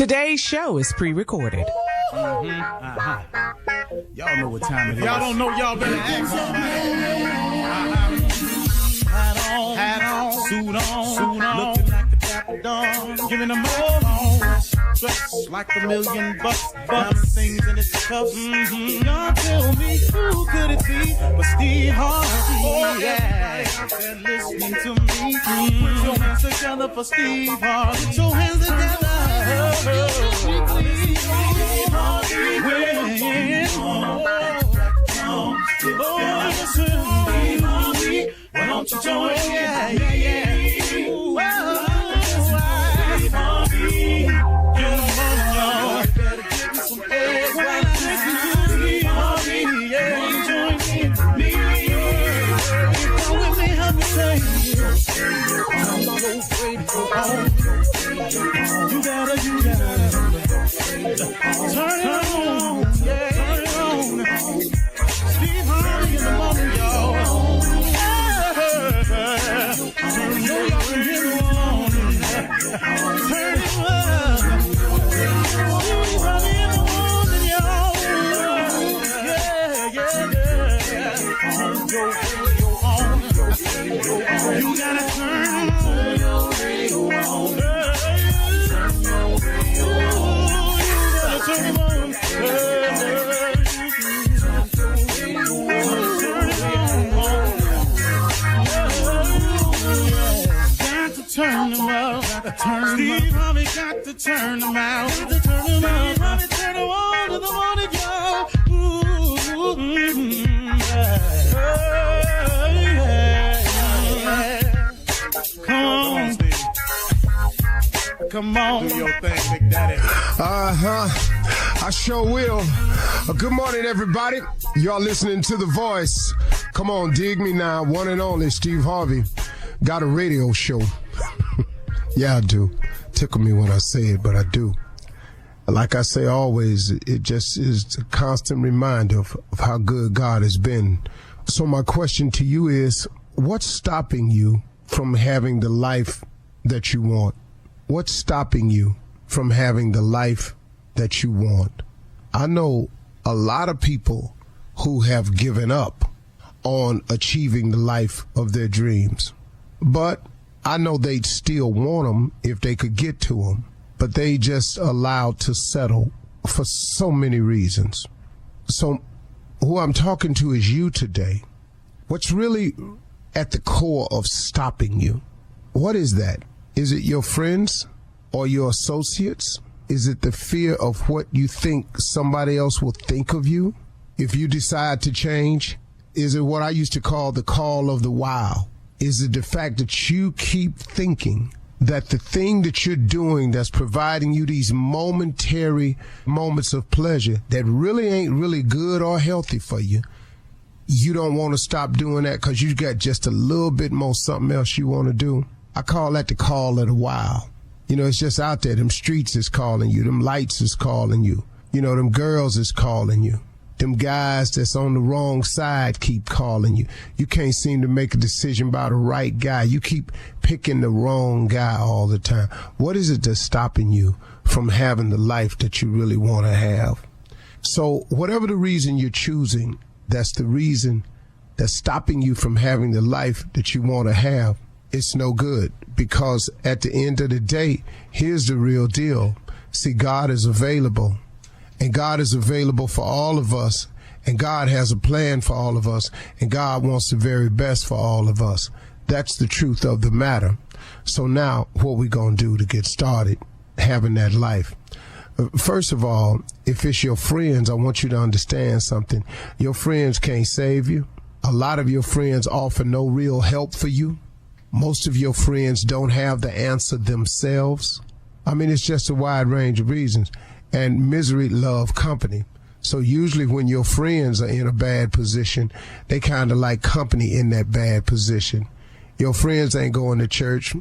Today's show is pre-recorded. Y'all know what time it is. Y'all don't know, y'all better ask. Hat on, suit on, looking like the Dapper Dawn, giving them all dressed like $1 million bucks, things in its cuffs. Y'all tell me who could it be but Steve Harvey? Oh yeah, and listening to me. Put your hands together for Steve Harvey. Put your hands together. Steve Harvey, why don't you join? Yeah. Steve Harvey, get them on, y'all. Better give me some eggs while I listen to Steve Harvey. Yeah, join me. Come with me, help me say. I'm so afraid to go home. You gotta turn it on. Yeah, turn it on. Steve Harvey in the morning, y'all. You gotta turn your radio on. Turn it on. Turn them out. Steve Harvey got to turn them out. Steve Harvey turn them on to the morning, y'all. Come on, Steve. Come on. Do your thing, Big Daddy. I sure will. Good morning, everybody. Y'all listening to The Voice. Come on, dig me now. One and only Steve Harvey. Got a radio show. Yeah, I do. Tickle me when I say it, but I do. Like I say always, it just is a constant reminder of how good God has been. So my question to you is, what's stopping you from having the life that you want? What's stopping you from having the life that you want? I know a lot of people who have given up on achieving the life of their dreams, but I know they'd still want them if they could get to them, but they just allowed to settle for so many reasons. So who I'm talking to is you today. What's really at the core of stopping you? What is that? Is it your friends or your associates? Is it the fear of what you think somebody else will think of you if you decide to change? Is it what I used to call the call of the wild? Is it the fact that you keep thinking that the thing that you're doing that's providing you these momentary moments of pleasure that really ain't really good or healthy for you, you don't want to stop doing that because you got just a little bit more something else you want to do? I call that the call of the wild. You know, it's just out there. Them streets is calling you. Them lights is calling you. You know, them girls is calling you. Them guys that's on the wrong side keep calling you. You can't seem to make a decision about the right guy. You keep picking the wrong guy all the time. What is it that's stopping you from having the life that you really want to have? So whatever the reason you're choosing, that's the reason that's stopping you from having the life that you want to have. It's no good, because at the end of the day, here's the real deal. See, God is available. And God is available for all of us. And God has a plan for all of us. And God wants the very best for all of us. That's the truth of the matter. So now, what we going to do to get started having that life? First of all, if it's your friends, I want you to understand something. Your friends can't save you. A lot of your friends offer no real help for you. Most of your friends don't have the answer themselves. I mean, it's just a wide range of reasons. And misery love company. So usually when your friends are in a bad position, they kind of like company in that bad position. Your friends ain't going to church.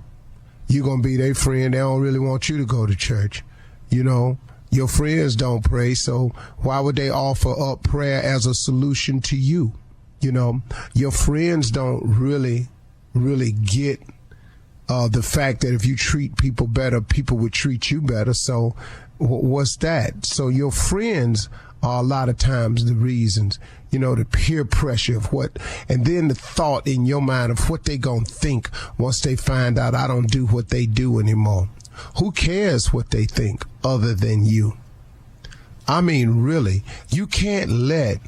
You're going to be their friend. They don't really want you to go to church. You know, your friends don't pray. So why would they offer up prayer as a solution to you? You know, your friends don't really get the fact that if you treat people better, people would treat you better. So What's that? So your friends are a lot of times the reasons, the peer pressure of what, and then the thought in your mind of what they gonna think once they find out I don't do what they do anymore. Who cares what they think other than you? I mean, really, you can't let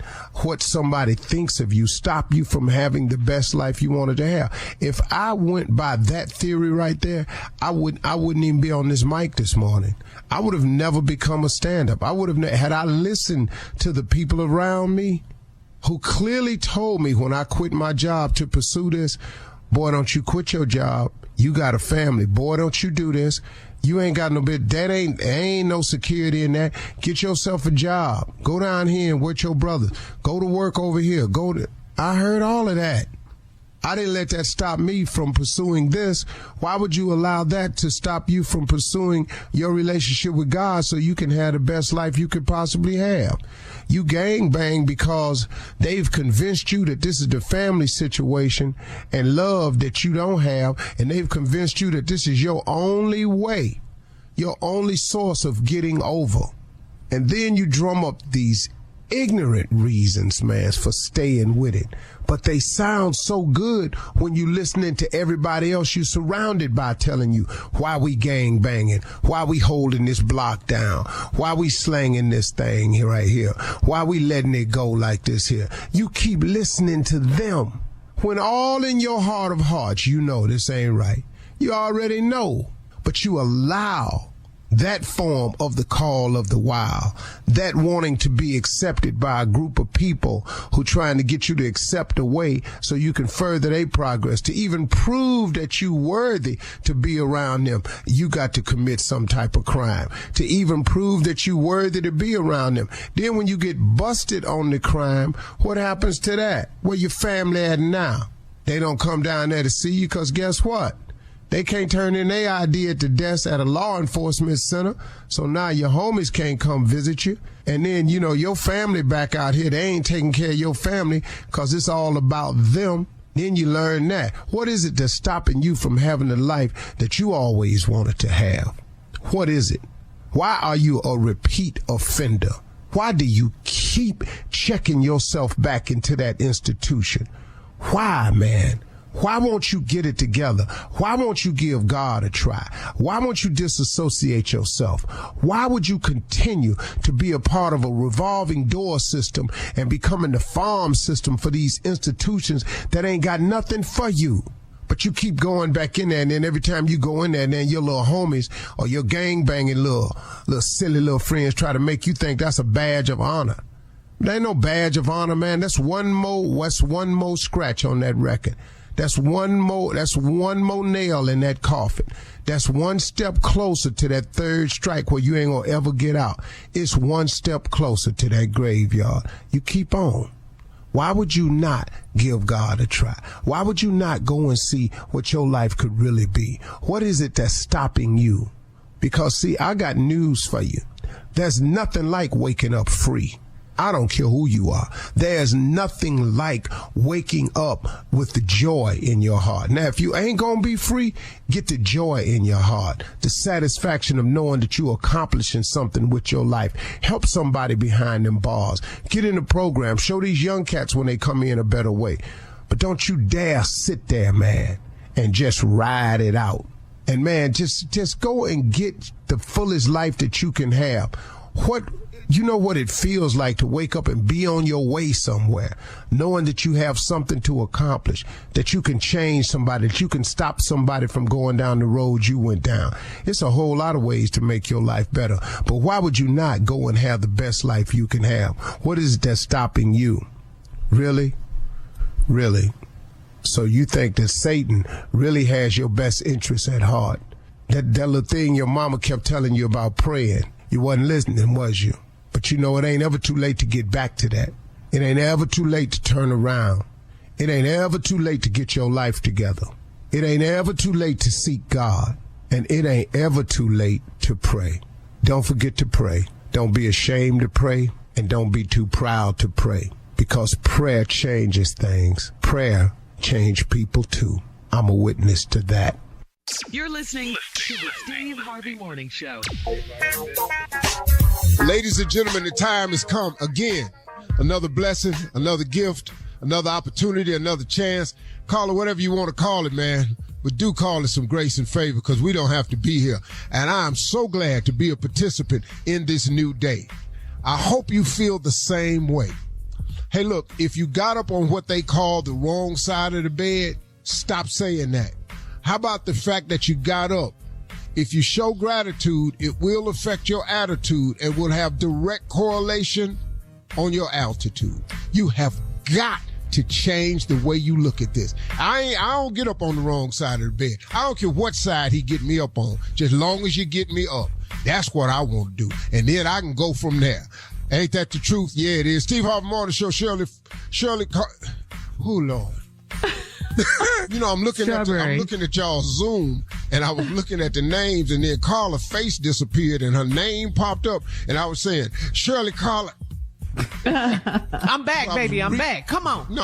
what somebody thinks of you stop you from having the best life you wanted to have. If I went by that theory right there, I wouldn't even be on this mic this morning. I would have never become a stand-up. I would have, had I listened to the people around me who clearly told me when I quit my job to pursue this, boy, don't you quit your job. You got a family. Boy, don't you do this. You ain't got no bit. That ain't no security in that. Get yourself a job. Go down here and with your brothers. Go to work over here. I heard all of that. I didn't let that stop me from pursuing this. Why would you allow that to stop you from pursuing your relationship with God so you can have the best life you could possibly have? You gangbang because they've convinced you that this is the family situation and love that you don't have, and they've convinced you that this is your only way, your only source of getting over. And then you drum up these ignorant reasons, man, for staying with it. But they sound so good when you listening to everybody else you surrounded by telling you why we gang banging, why we holding this block down, why we slanging this thing here right here, why we letting it go like this here. You keep listening to them when all in your heart of hearts you know this ain't right. You already know, but you allow that form of the call of the wild, that wanting to be accepted by a group of people who trying to get you to accept a way so you can further their progress, to even prove that you worthy to be around them, you got to commit some type of crime. To even prove that you worthy to be around them. Then when you get busted on the crime, what happens to that? Where your family at now? They don't come down there to see you because guess what? They can't turn in their ID at the desk at a law enforcement center, so now your homies can't come visit you. And then, your family back out here, they ain't taking care of your family because it's all about them. Then you learn that. What is it that's stopping you from having the life that you always wanted to have? What is it? Why are you a repeat offender? Why do you keep checking yourself back into that institution? Why, man? Why won't you get it together? Why won't you give God a try? Why won't you disassociate yourself? Why would you continue to be a part of a revolving door system and becoming the farm system for these institutions that ain't got nothing for you? But you keep going back in there, and then every time you go in there, and then your little homies or your gang-banging little silly little friends try to make you think that's a badge of honor. There ain't no badge of honor, man. That's one more scratch on that record. That's one more nail in that coffin. That's one step closer to that third strike where you ain't gonna ever get out. It's one step closer to that graveyard. You keep on. Why would you not give God a try? Why would you not go and see what your life could really be? What is it that's stopping you? Because see, I got news for you. There's nothing like waking up free. I don't care who you are. There's nothing like waking up with the joy in your heart. Now, if you ain't going to be free, get the joy in your heart, the satisfaction of knowing that you're accomplishing something with your life. Help somebody behind them bars. Get in the program. Show these young cats when they come in a better way. But don't you dare sit there, man, and just ride it out. And, man, just go and get the fullest life that you can have. You know what it feels like to wake up and be on your way somewhere, knowing that you have something to accomplish, that you can change somebody, that you can stop somebody from going down the road you went down. It's a whole lot of ways to make your life better. But why would you not go and have the best life you can have? What is it that's stopping you? Really? Really? So you think that Satan really has your best interests at heart? That little thing your mama kept telling you about praying, you wasn't listening, was you? But you know, it ain't ever too late to get back to that. It ain't ever too late to turn around. It ain't ever too late to get your life together. It ain't ever too late to seek God. And it ain't ever too late to pray. Don't forget to pray. Don't be ashamed to pray. And don't be too proud to pray. Because prayer changes things. Prayer changes people too. I'm a witness to that. You're listening to the Steve Harvey Morning Show. Ladies and gentlemen, the time has come again. Another blessing, another gift, another opportunity, another chance. Call it whatever you want to call it, man. But do call it some grace and favor because we don't have to be here. And I'm so glad to be a participant in this new day. I hope you feel the same way. Hey, look, if you got up on what they call the wrong side of the bed, stop saying that. How about the fact that you got up? If you show gratitude, it will affect your attitude and will have direct correlation on your altitude. You have got to change the way you look at this. I don't get up on the wrong side of the bed. I don't care what side he get me up on. Just long as you get me up. That's what I want to do. And then I can go from there. Ain't that the truth? Yeah, it is. Steve Harvey Morning Show, Shirley, oh Lord. You know, I'm looking at y'all's Zoom, and I was looking at the names, and then Carla's face disappeared, and her name popped up, and I was saying, Shirley Carla. I'm back, baby. I'm back. Come on. No,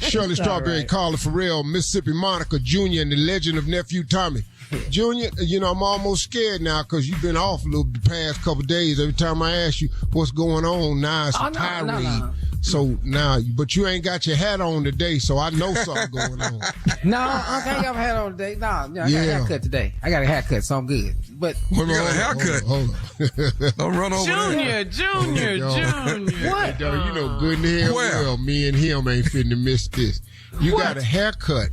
Shirley Strawberry, right. Carla Farrell, Mississippi Monica Jr., and the legend of Nephew Tommy. Junior, you know, I'm almost scared now because you've been off a little the past couple of days. Every time I ask you what's going on, now it's a tirade. No. So now, but you ain't got your hat on today, so I know something going on. No, I ain't got a hat on today. No, I got a haircut today. I got a haircut, so I'm good. But you got a haircut? Hold on. Don't run over there. Junior. What? Hey, you know good and hell well, me and him ain't finna miss this. You got a haircut.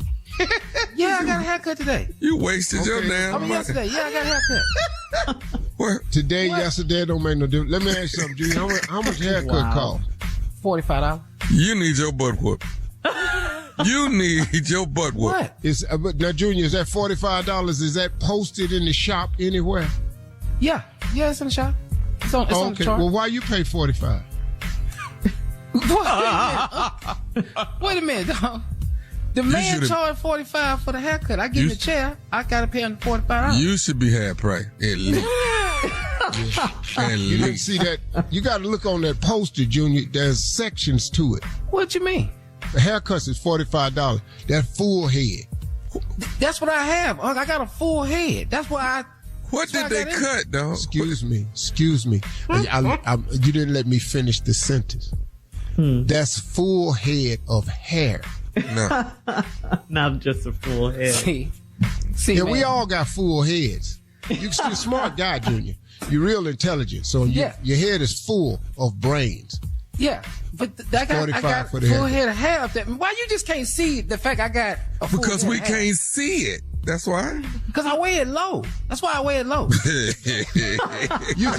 Yeah, I got a haircut today. You wasted your damn money. Yesterday. Yeah, I got a haircut. What? Today, yesterday don't make no difference. Let me ask you something, Junior. How much haircut cost? $45. You need your butt whooped. You need your butt whooped. What? Now, Junior, is that $45? Is that posted in the shop anywhere? Yeah, it's in the shop. It's on the chart. Well, why you pay $45? Wait a minute, dog. The man charged $45 for the haircut. I give him the chair. I gotta pay him $45. You should be half price at least. You didn't see that. You got to look on that poster, Junior. There's sections to it. What you mean? The haircuts is $45. That full head. That's what I have. I got a full head. That's why I. What did they cut, dog? Excuse me. You didn't let me finish the sentence. That's full head of hair. No. Not just a full head. See, yeah, man. we all got full heads. You're a smart guy, Junior. You're real intelligent. So your head is full of brains. Yeah, but I got full head of hair up there. Why you just can't see the fact I got a full Because head we of hair? can't see it. That's why. Because I wear it low. That's why I wear it low. You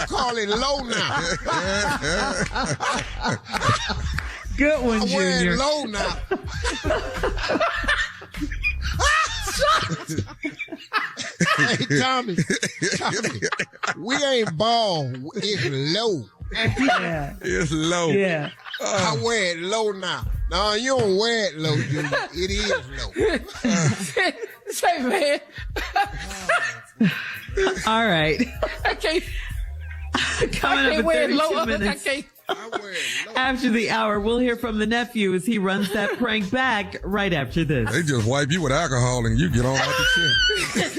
call it low now. Good one, Junior. I wear it low now. Hey, Tommy, we ain't bald. It's low. Yeah. It's low. Yeah. I wear it low now. No, you don't wear it low, Junior. It is low. Say, man. All right. I can't. Coming up in 32 minutes. I wear it low. After the hour, we'll hear from the nephew as he runs that prank back right after this. They just wipe you with alcohol and you get on out the chair.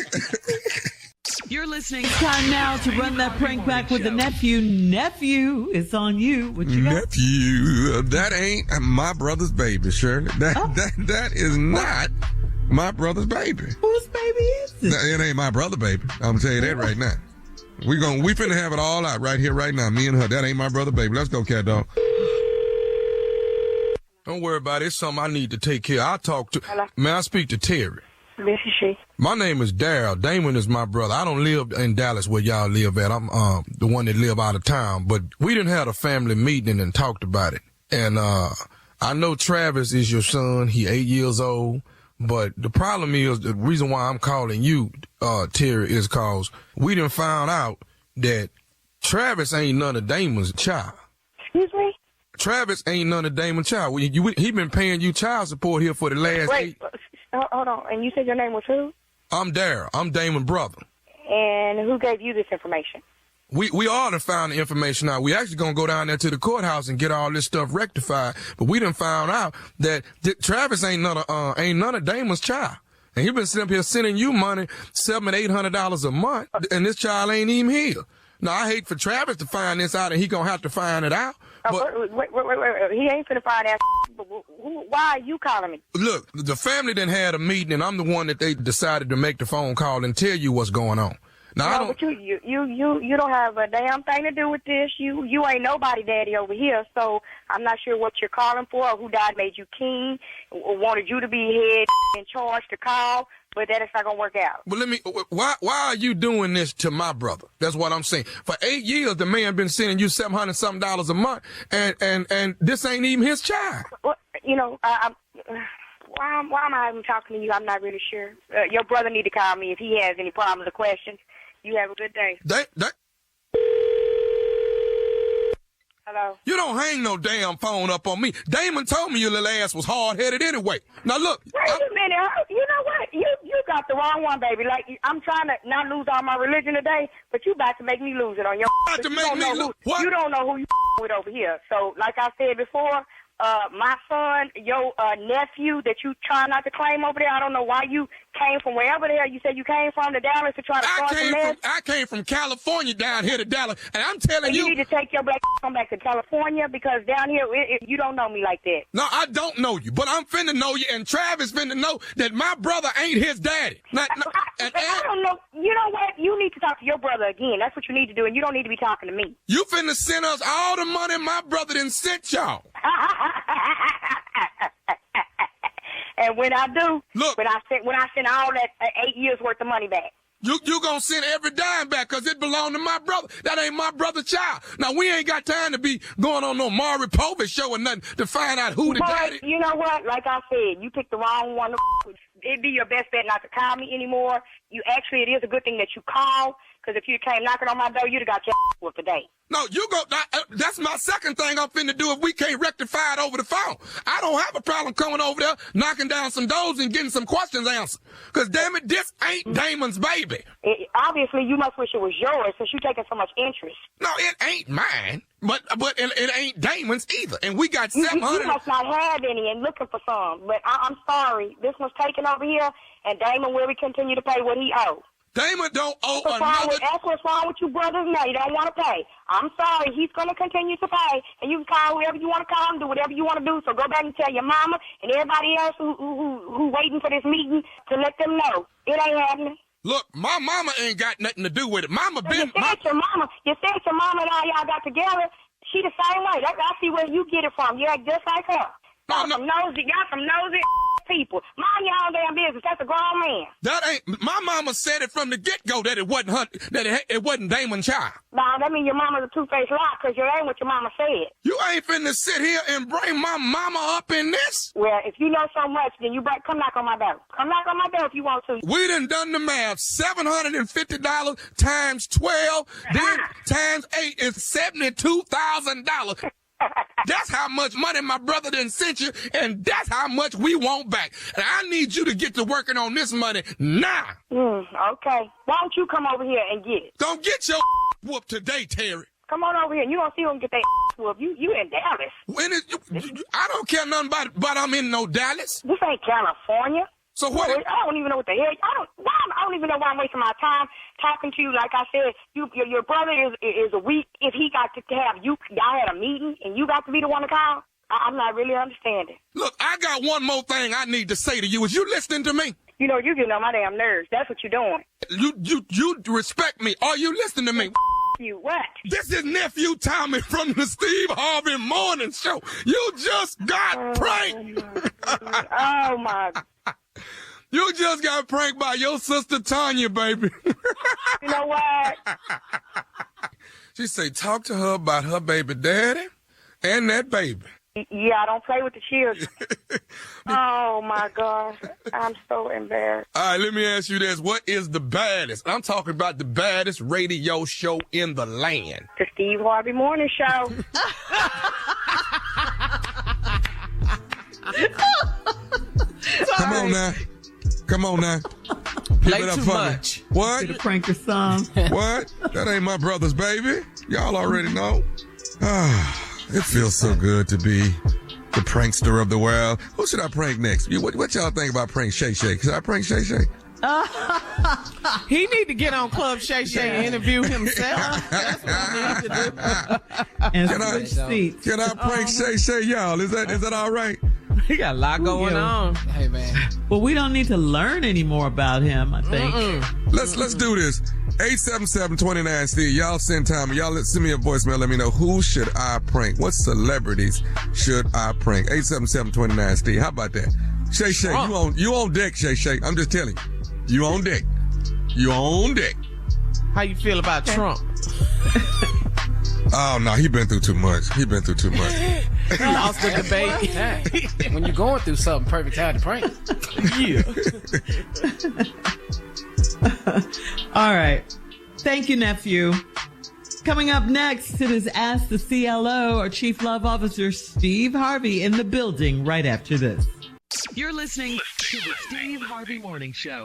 You're listening. Time now to run that prank back with the nephew. Nephew, it's on you. What you got? Nephew, that ain't my brother's baby, Shirley. That is not my brother's baby. Whose baby is it? It ain't my brother, baby. I'm gonna tell you that right now. We finna have it all out right here, right now. Me and her. That ain't my brother, baby. Let's go, cat dog. Don't worry about it. It's something I need to take care of. I'll talk to. Hello? May I speak to Terry? This is she. My name is Daryl. Damon is my brother. I don't live in Dallas where y'all live at. I'm the one that live out of town. But we didn't have a family meeting and talked about it. And I know Travis is your son. He 8 years old. But the problem is, the reason why I'm calling you, Terry, is cause we done found out that Travis ain't none of Damon's child. Excuse me? Travis ain't none of Damon's child. He been paying you child support here for the last Wait, hold on. And you said your name was who? I'm Daryl. I'm Damon's brother. And who gave you this information? We all done found the information out. We actually gonna go down there to the courthouse and get all this stuff rectified. But we done found out that Travis ain't none of Damon's child. And he been sitting up here sending you money, $700-800 a month, and this child ain't even here. Now, I hate for Travis to find this out, and he gonna have to find it out. But Wait. He ain't finna find that. Why are you calling me? look, the family done had a meeting, and I'm the one that they decided to make the phone call and tell you what's going on. Now, I No, don't. but you don't have a damn thing to do with this. You ain't nobody daddy over here, so I'm not sure what you're calling for or who died made you king or wanted you to be head in charge to call, but that is not gonna work out. But why are you doing this to my brother? That's what I'm saying. For 8 years, the man been sending you $700 something a month, and this ain't even his child. Well, you know, why am I even talking to you? I'm not really sure. Your brother need to call me if he has any problems or questions. You have a good day. Hello? You don't hang no damn phone up on me. Damon told me your little ass was hard-headed anyway. Now, look. Wait a minute. You know what? You got the wrong one, baby. Like, I'm trying to not lose all my religion today, but you about to make me lose it on your... About to make me lose... What? You don't know who you with over here. So, like I said before, my son, your nephew that you try not to claim over there, I don't know why you came from wherever the hell you said you came from to Dallas to try to start some mess. I came from California down here to Dallas, and I'm telling you... You need to take your black come back to California because down here, you don't know me like that. No, I don't know you, but I'm finna know you, and Travis finna know that my brother ain't his daddy. I don't know. You know what? You need to talk to your brother again. That's what you need to do, and you don't need to be talking to me. You finna send us all the money my brother done sent y'all. And when I do, look, when I send all that 8 years worth of money back, you gonna send every dime back because it belonged to my brother. That ain't my brother's child. Now, we ain't got time to be going on no Maury Povich show or nothing to find out who the daddy. You know what? Like I said, you picked the wrong one. It'd be your best bet not to call me anymore. It is a good thing that you called, because if you came knocking on my door, you'd have got your whooped today. No, that's my second thing I'm finna do if we can't rectify it over the phone. I don't have a problem coming over there, knocking down some doors and getting some questions answered. Because, damn it, this ain't Damon's baby. Obviously, you must wish it was yours since you're taking so much interest. No, it ain't mine. But it ain't Damon's either. And we got 700. You must not have any and looking for some. But I'm sorry. This one's taken over here, and Damon will continue to pay what he owes. Damon don't owe another... That's what's wrong with you brothers now. You don't want to pay. I'm sorry. He's going to continue to pay, and you can call whoever you want to call and do whatever you want to do. So go back and tell your mama and everybody else who waiting for this meeting to let them know. It ain't happening. Look, my mama ain't got nothing to do with it. Mama been... You said your mama and all y'all got together. She the same way. I see where you get it from. You act just like her. Y'all some nosy people. Mind your own damn business. That's a grown man. That ain't... My mama said it from the get-go that it wasn't her... That it wasn't Damon's child. Nah, that means your mama's a two-faced lie because you ain't what your mama said. You ain't finna sit here and bring my mama up in this? Well, if you know so much, then you better come knock on my door. Come knock on my door if you want to. We done the math. $750 times 12, then times 8 is $72,000. That's how much money my brother done sent you, and that's how much we want back. And I need you to get to working on this money now. Okay. Why don't you come over here and get it? Don't get your whooped today, Terry. Come on over here, and you don't see who can get their whooped. You in Dallas. I don't care nothing about I'm in no Dallas. This ain't California. So what? I don't even know what the hell. I don't even know why I'm wasting my time talking to you. Like I said, your brother is a weak. If he got to have y'all had a meeting and you got to be the one to call, I'm not really understanding. Look, I got one more thing I need to say to you. Is you listening to me? You know, you're getting on my damn nerves. That's what you're doing. You respect me. Are you listening to me? You what? This is nephew Tommy from the Steve Harvey Morning Show. You just got pranked. Oh my. You just got pranked by your sister Tanya, baby. You know what? She say, talk to her about her baby daddy and that baby. Yeah, I don't play with the children. Oh, my gosh. I'm so embarrassed. All right, let me ask you this. What is the baddest? I'm talking about the baddest radio show in the land. The Steve Harvey Morning Show. Come on now. Come on now. Play too much. What? The pranker song. What? That ain't my brother's baby. Y'all already know. It feels so good to be the prankster of the world. Who should I prank next? What y'all think about prank Shay Shay? Should I prank Shay Shay? He need to get on Club Shay Shay and interview himself. That's what he need to do. And switch seats. Can I prank Shay Shay, y'all? Is that all right? He got a lot going on. Hey, man. Well, we don't need to learn any more about him, I think. Let's do this. 877-29 Steve. Y'all send time. Y'all send me a voicemail. Let me know who should I prank. What celebrities should I prank? 877-29 Steve. How about that? Shay Shay, you on deck, Shay Shay. I'm just telling you. You on deck. You on deck. How you feel about Trump? Oh, no, he been through too much. He lost the debate. When you're going through something, perfect time to prank. Yeah. All right. Thank you, nephew. Coming up next, it is Ask the CLO, our Chief Love Officer, Steve Harvey, in the building right after this. You're listening to the Steve Harvey Morning Show.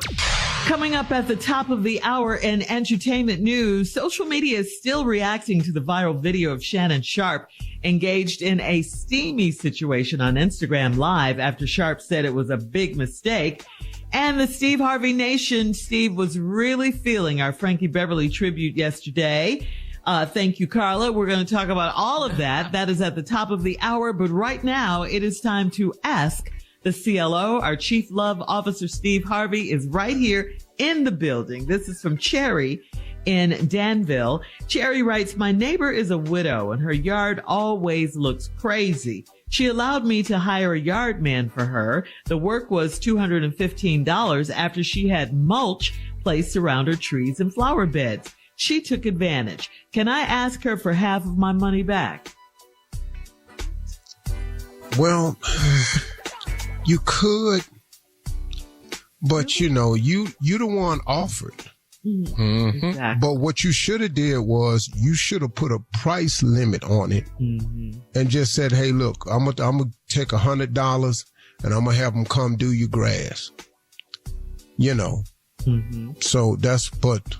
Coming up at the top of the hour in entertainment news, social media is still reacting to the viral video of Shannon Sharpe engaged in a steamy situation on Instagram Live after Sharpe said it was a big mistake. And the Steve Harvey Nation, Steve was really feeling our Frankie Beverly tribute yesterday. Thank you, Carla. We're going to talk about all of that. That is at the top of the hour. But right now, it is time to ask the CLO. Our Chief Love Officer, Steve Harvey, is right here in the building. This is from Cherry in Danville. Cherry writes, my neighbor is a widow and her yard always looks crazy. She allowed me to hire a yard man for her. The work was $215 after she had mulch placed around her trees and flower beds. She took advantage. Can I ask her for half of my money back? Well, you could, but you the one offered. Mm-hmm. Exactly. But what you should have did was you should have put a price limit on it and just said, hey, look, I'm gonna take $100 and I'm gonna have them come do your grass. So but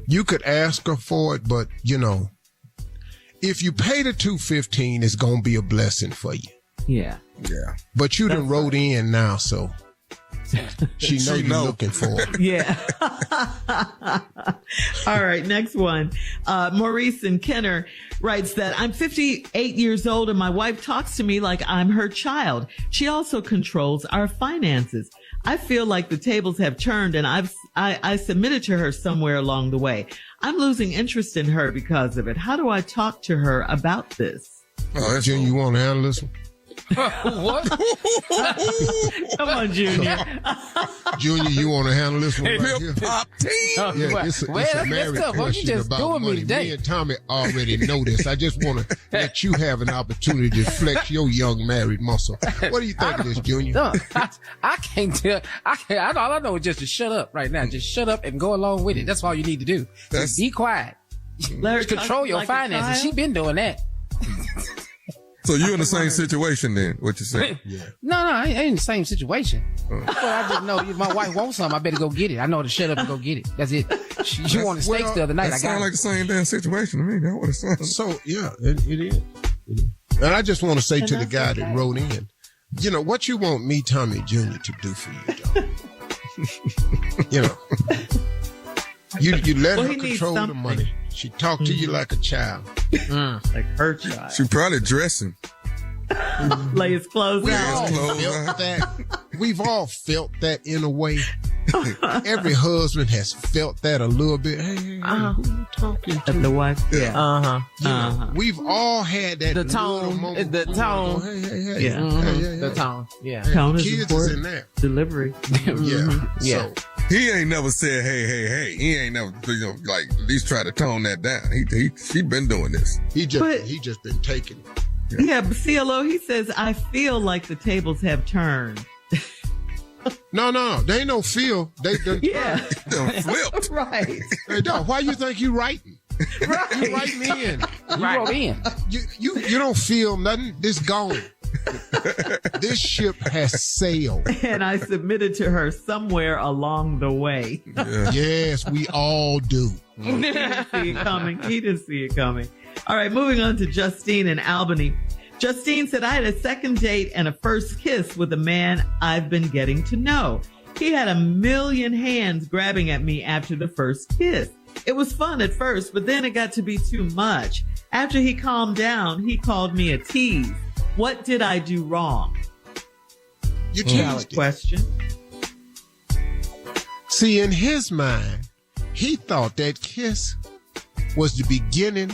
you could ask her for it, but if you pay the $215, it's gonna be a blessing for you. Yeah. But you done wrote in now, so she know you're looking for it. Yeah. All right, next one. Maurice in Kenner writes that I'm 58 years old and my wife talks to me like I'm her child. She also controls our finances. I feel like the tables have turned and I submitted to her somewhere along the way. I'm losing interest in her because of it. How do I talk to her about this? Junior, you want to handle this one? What? Come on, Junior. Junior, you want to handle this one right here? Pop team. Yeah, it's a married question about money. Me and Tommy already know this. I just want to let you have an opportunity to flex your young married muscle. What do you think of this, Junior? No, I can't tell. All I know is just to shut up right now. Just shut up and go along with it. That's all you need to do. Just be quiet. Control your finances. She been doing that. So you're in the same situation then, what you saying? Yeah. No, I ain't in the same situation. Well, I just know if my wife wants something, I better go get it. I know to shut up and go get it. That's it. She wanted steaks the other night. That sounds like the same damn situation to me. That's what it sounds. So, yeah, it is. And I just want to say to the guy that wrote in, what you want me, Tommy Jr., to do for you, dog? You let her control the money. She talked to you like a child. Like her child. She probably dressing. Lay his clothes out. We've all felt that in a way. Every husband has felt that a little bit. Hey, who you talking to? The wife. Yeah. We've all had that. The tone. The tone. Hey. Yeah. The tone. Yeah. Tone is kids important. is in there. Delivery. Yeah. So, he ain't never said, hey. He ain't never, like, at least try to tone that down. He been doing this. He just been taking it. Yeah, but CLO, he says, I feel like the tables have turned. No. They ain't no feel. They done flipped. Right. Hey, dog, why you think you writing? Right. You writing in. You wrote in. You don't feel nothing. This gone. This ship has sailed. And I submitted to her somewhere along the way. Yeah. Yes, we all do. He didn't see it coming. All right, moving on to Justine in Albany. Justine said, I had a second date and a first kiss with a man I've been getting to know. He had a million hands grabbing at me after the first kiss. It was fun at first, but then it got to be too much. After he calmed down, he called me a tease. What did I do wrong? You teased question. See, in his mind, he thought that kiss was the beginning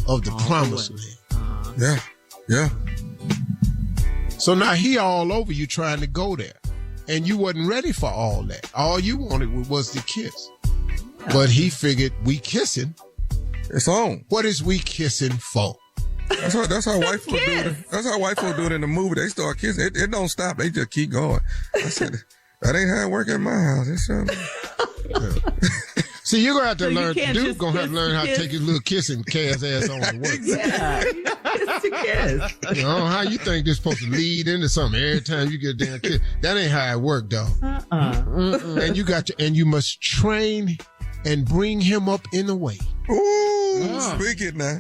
of the promised land. Yeah. So now he all over you trying to go there. And you wasn't ready for all that. All you wanted was the kiss. Yeah. But he figured we kissing. It's on. What is we kissing for? That's how white folk do it. That's how white folk do it in the movie. They start kissing. It don't stop. They just keep going. I said, that ain't how it work in my house. It's See, you're going to have to learn, dude's going to have to learn how to take his little kissing cast ass on to work. Yeah, kiss to kiss. You know, how you think this supposed to lead into something every time you get a damn kiss? That ain't how it work, dog. And you must train and bring him up in the way. Ooh, speak it now.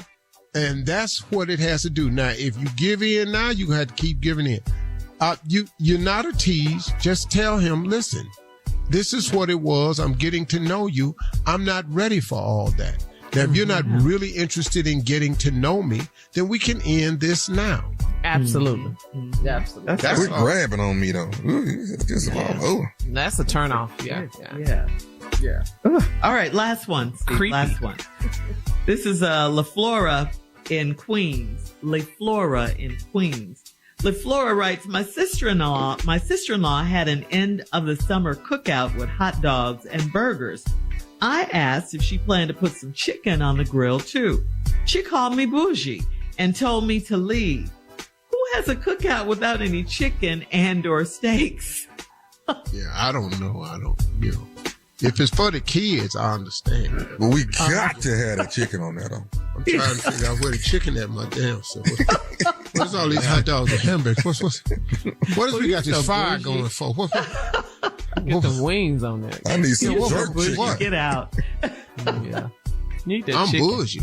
And that's what it has to do. Now, if you give in now, you have to keep giving in. You're not a tease. Just tell him, listen, this is what it was. I'm getting to know you. I'm not ready for all that. Now, if you're not really interested in getting to know me, then we can end this now. Absolutely. Absolutely. Quit grabbing on me, though. That's a turnoff. Yeah. All right, last one. Steve, creepy. Last one. This is LaFlora in Queens. LaFlora in Queens. LaFlora writes, my sister-in-law had an end of the summer cookout with hot dogs and burgers. I asked if she planned to put some chicken on the grill too. She called me bougie and told me to leave. Who has a cookout without any chicken and or steaks? Yeah, I don't know. If it's for the kids, I understand. But we got to have the chicken on that, though. I'm trying to figure out where the chicken at my damn self. What's all these hot dogs and hamburgers? What is we got this fire going for? Get the wings on there. I need some jerk chicken. Get out. Yeah. Need that I'm chicken. bougie.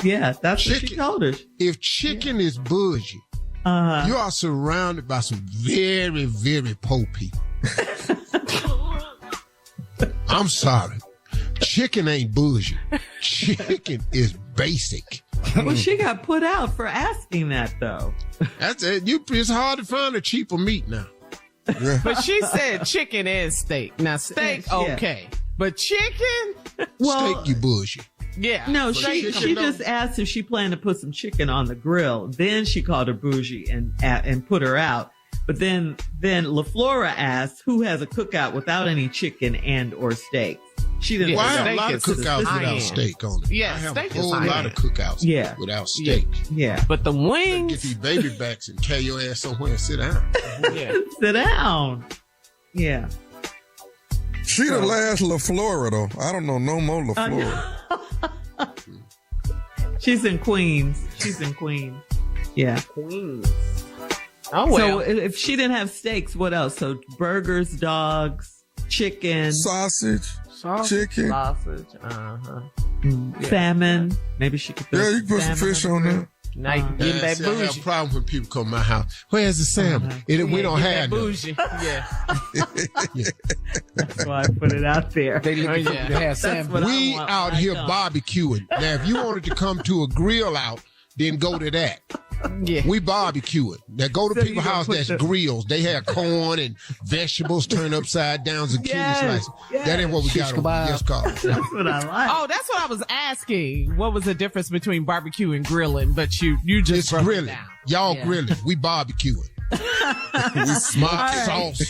Yeah, that's what she told us. If chicken is bougie, you are surrounded by some very, very poor people. I'm sorry. Chicken ain't bougie. Chicken is basic. Well, she got put out for asking that, though. That's it. It's hard to find a cheaper meat now. Yeah. But she said chicken and steak. Now, steak, okay. But chicken? Well, steak, you bougie. Yeah. No, she just asked if she planned to put some chicken on the grill. Then she called her bougie and put her out. But then LaFlora asked who has a cookout without any chicken and or steak. She didn't. Well, I have a lot of cookouts without steak on it. Yeah, I have a whole lot of cookouts without steak. Yeah. But the wings. Get these baby backs and carry your ass somewhere and sit down. Sit down. Yeah. She the last LaFlora, though. I don't know no more LaFlora. She's in Queens. Yeah. Queens. Oh, well. So if she didn't have steaks, what else? So burgers, dogs, chicken. Sausage, chicken. Sausage, salmon. Maybe she could you can put some fish on there. Now you can get that bougie. I have a problem when people come to my house. Where's the salmon? We don't have that bougie. Yeah. That's why I put it out there. They have salmon. We out here barbecuing. Now, if you wanted to come to a grill out, then go to that. Yeah. We barbecuing. Now go to people's house that's grills. They have corn and vegetables turned upside down, zucchini slices. That ain't what we got on this car. That's what I like. Oh, that's what I was asking. What was the difference between barbecue and grilling? But you just it's grilling. Y'all grilling. We barbecuing. We smoke sauce.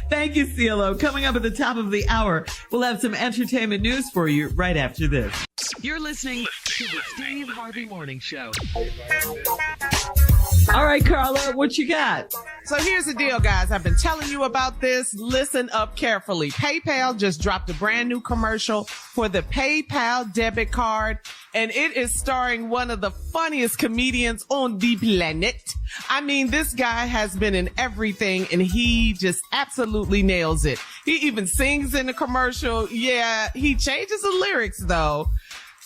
Thank you, CeeLo. Coming up at the top of the hour, we'll have some entertainment news for you right after this. You're listening to the Steve Harvey Morning Show. All right, Carla, what you got? So here's the deal, guys. I've been telling you about this. Listen up carefully. PayPal just dropped a brand new commercial for the PayPal debit card, and it is starring one of the funniest comedians on the planet. I mean, this guy has been in everything, and he just absolutely nails it. He even sings in the commercial. Yeah, he changes the lyrics, though,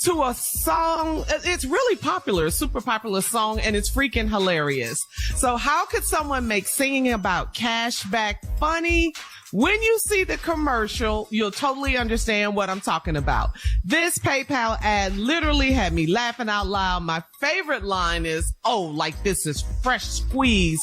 to a song. It's really popular, a super popular song, and it's freaking hilarious. So how could someone make singing about cash back funny When you see the commercial, you'll totally understand what I'm talking about. This PayPal ad literally had me laughing out loud. My favorite line is, "Oh, like this is fresh squeeze.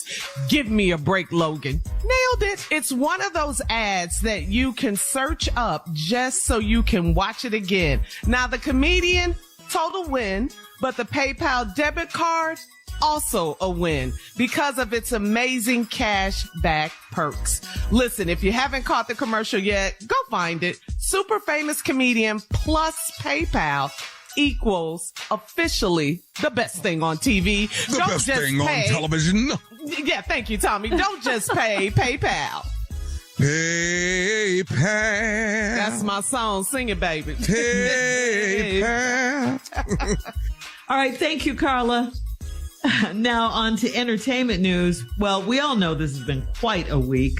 Give me a break, Logan." Nailed it. It's one of those ads that you can search up just so you can watch it again. Now, the comedian, total win, but the PayPal debit card, also a win because of its amazing cash back perks. Listen, if you haven't caught the commercial yet, go find it. Super famous comedian plus PayPal equals officially the best thing on TV. The best thing on television. Yeah, thank you, Tommy. Don't just pay PayPal. PayPal. That's my song. Sing it, baby. PayPal. All right. Thank you, Carla. Now on to entertainment news. Well, we all know this has been quite a week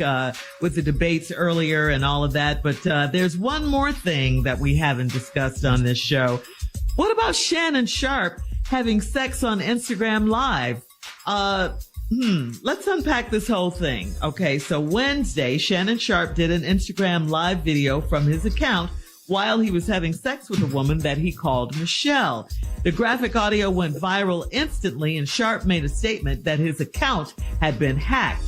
with the debates earlier and all of that. But there's one more thing that we haven't discussed on this show. What about Shannon Sharpe having sex on Instagram Live? Let's unpack this whole thing. Okay, so Wednesday, Shannon Sharpe did an Instagram Live video from his account while he was having sex with a woman that he called Michelle. The graphic audio went viral instantly, and Sharpe made a statement that his account had been hacked.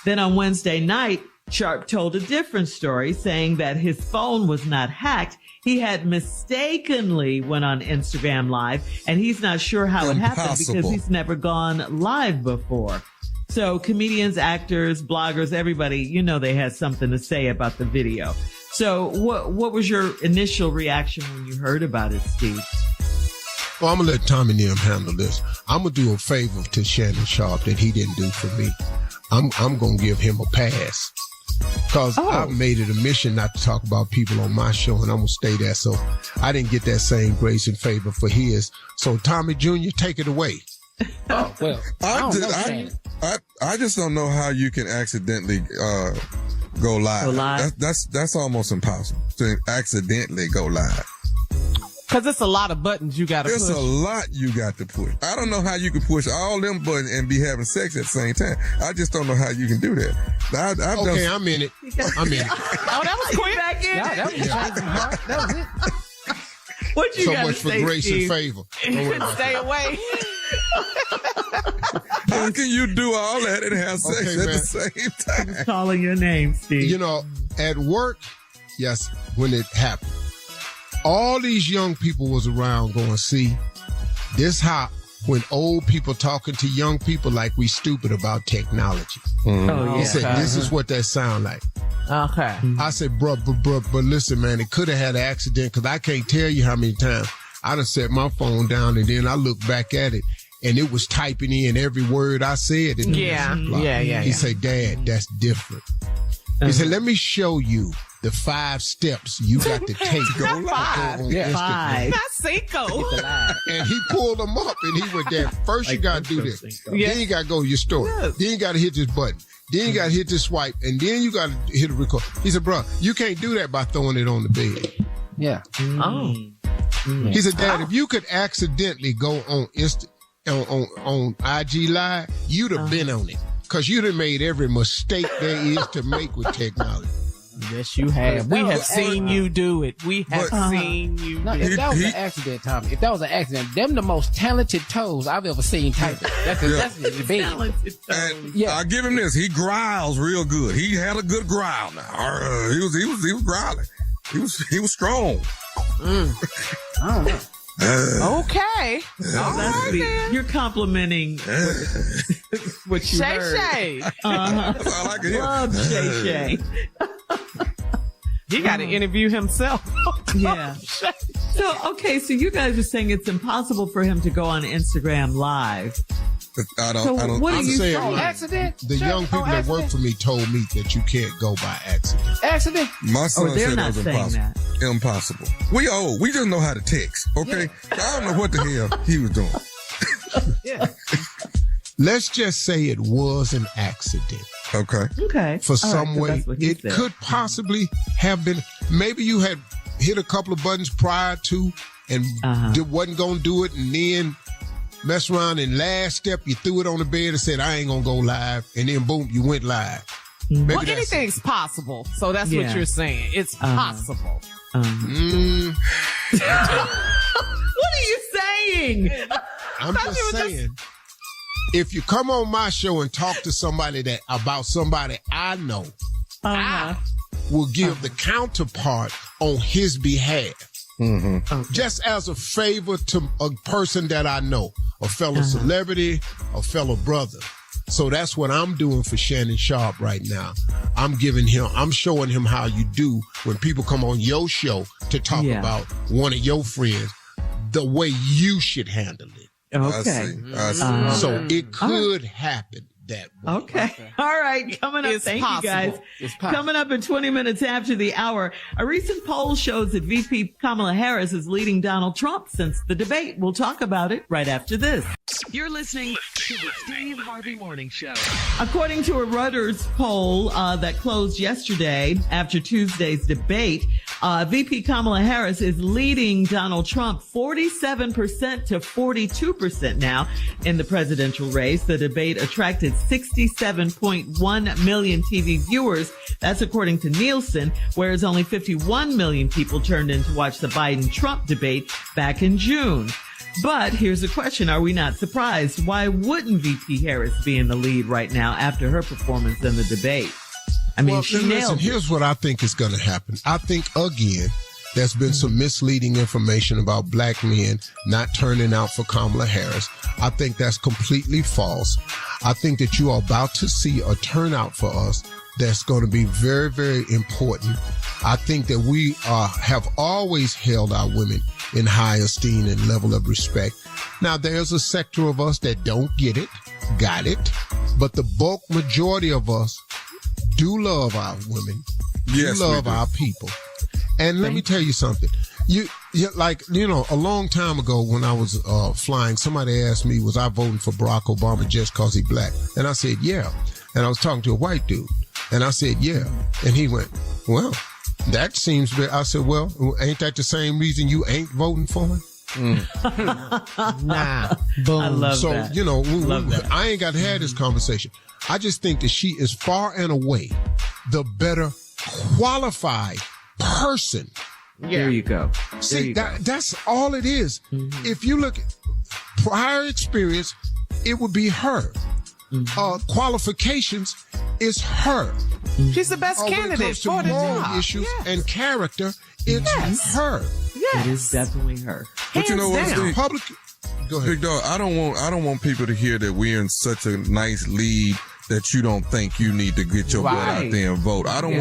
Then on Wednesday night, Sharpe told a different story, saying that his phone was not hacked. He had mistakenly went on Instagram Live, and he's not sure how it happened because he's never gone live before. So comedians, actors, bloggers, everybody, you know, they had something to say about the video. So what was your initial reaction when you heard about it, Steve? Well, I'm going to let Tommy and them handle this. I'm going to do a favor to Shannon Sharpe that he didn't do for me. I'm going to give him a pass. Because I've made it a mission not to talk about people on my show, and I'm going to stay there. So I didn't get that same grace and favor for his. So Tommy Jr., take it away. Oh, well, I just don't know how you can accidentally go live. That's almost impossible to accidentally go live. Because it's a lot of buttons you got to push. It's a lot you got to push. I don't know how you can push all them buttons and be having sex at the same time. I just don't know how you can do that. I'm in it. I'm in it. Oh, that was quick. Back in. Yeah, that was it. What you so got much to for say, grace Steve? and favor. Stay away. How can you do all that and have sex at the same time? Calling your name, Steve. You know, at work, yes, when it happened, all these young people was around going, see, this how when old people talking to young people like we stupid about technology. Oh, He said, this is what that sound like. Okay. I said, but listen, man, it could have had an accident because I can't tell you how many times I done set my phone down and then I look back at it and it was typing in every word I said. Yeah. He said, Dad, that's different. He said, let me show you the 5 steps you got to take to go live. Five. Not Cinco. And he pulled them up and he went there. First, you got to do this. Yeah. Then you got to go to your story. Yes. Then you got to hit this button. Then you got to hit this swipe. And then you got to hit a record. He said, bro, you can't do that by throwing it on the bed. Yeah. Oh. He said, Dad, if you could accidentally go on on IG Live, you'd have been on it. Because you'd have made every mistake there is to make with technology. Yes, you have. We have seen you do it. We have seen you do If it. that was an accident, Tommy, if that was an accident, them the most talented toes I've ever seen typing. That's the big. And I'll give him this. He growls real good. He had a good growl now. He was growling. He was strong. I don't know. Okay. All right, then. You're complimenting what you Shay heard. Shay. That's all I can hear. Club Shay Shay. He got to interview himself. Yeah. So you guys are saying it's impossible for him to go on Instagram Live. I So don't. what are I'm you saying, saying? look, Accident? the young people that work for me told me that you can't go by accident. Accident? My son they're said not it was saying impossible. that. Impossible. We old. We just know how to text. Okay. I don't know what the hell he was doing. Yeah. Let's just say it was an accident. Okay. Okay. For All some right, so way, that's what he it said. could possibly have been. Maybe you had hit a couple of buttons prior to and wasn't going to do it, and then mess around and last step you threw it on the bed and said, I ain't going to go live, and then boom, you went live. Well, anything's possible. So that's what you're saying. It's possible. What are you saying? I'm just saying, if you come on my show and talk to somebody about somebody I know, I will give the counterpart on his behalf. Okay. Just as a favor to a person that I know, a fellow celebrity, a fellow brother. So that's what I'm doing for Shannon Sharp right now. I'm showing him how you do when people come on your show to talk about one of your friends, the way you should handle it. Okay. I see. So it could happen that way. Okay. All right. Coming up. Thank you, guys. Coming up in 20 minutes after the hour, a recent poll shows that VP Kamala Harris is leading Donald Trump since the debate. We'll talk about it right after this. You're listening to the Steve Harvey Morning Show. According to a Reuters poll that closed yesterday after Tuesday's debate, VP Kamala Harris is leading Donald Trump 47% to 42% now in the presidential race. The debate attracted 67.1 million TV viewers. That's according to Nielsen, whereas only 51 million people turned in to watch the Biden-Trump debate back in June. But here's a question. Are we not surprised? Why wouldn't VP Harris be in the lead right now after her performance in the debate? I mean, she nailed it. Here's what I think is going to happen. I think, again, there's been some misleading information about black men not turning out for Kamala Harris. I think that's completely false. I think that you are about to see a turnout for us that's going to be very, very important. I think that we have always held our women in high esteem and level of respect. Now, there's a sector of us that don't get it, got it, but the bulk majority of us do love our women, love our people. And let me tell you something. A long time ago when I was flying, somebody asked me, was I voting for Barack Obama just because he's black? And I said, yeah. And I was talking to a white dude. And I said, yeah. And he went, well, that seems bad. I said, well, ain't that the same reason you ain't voting for him? Nah. Boom. I love that. I ain't got to have this conversation. I just think that she is far and away the better qualified person. There you go. See, that's all it is. Mm-hmm. If you look at prior experience, it would be her. Mm-hmm. Qualifications is her. She's the best candidate for the job. Issues and character, it's her. Yes. It is definitely her. But you know what, Steve? Go ahead. Big dog, I don't want people to hear that we're in such a nice lead that you don't think you need to get your butt out there and vote. I don't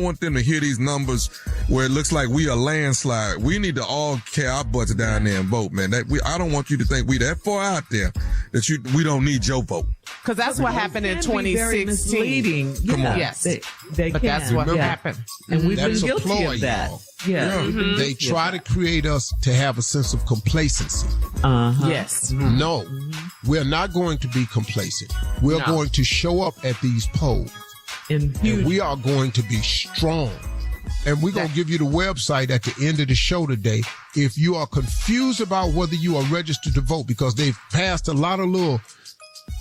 want them to hear these numbers where it looks like we a landslide. We need to all carry our butts down there and vote, man. I don't want you to think we that far out there that we don't need your vote. Because that's what happened in 2016. Come on. Yes. They but that's what happened. And we've been guilty of that. Y'all. Yeah. Mm-hmm. They try to create us to have a sense of complacency. Yes. Mm-hmm. No, we're not going to be complacent. We're going to show up at these polls. And we are going to be strong. And we're going to give you the website at the end of the show today. If you are confused about whether you are registered to vote, because they've passed a lot of little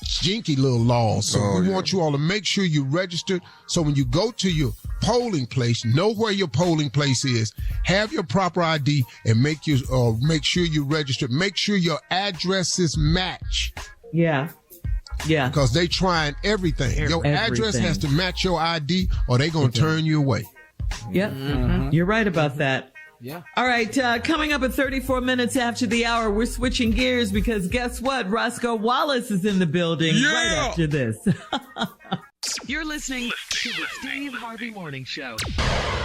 jinky little laws. So we want you all to make sure you registered. So when you go to your polling place, know where your polling place is, have your proper ID, and make sure you registered. Make sure your addresses match. Yeah. Yeah. Because they trying everything. Your address has to match your ID or they're going to turn you away. Yep. Mm-hmm. You're right about that. Yeah. All right. Coming up at 34 minutes after the hour, we're switching gears because guess what? Rosco Wallace is in the building right after this. You're listening to the Steve Harvey Morning Show.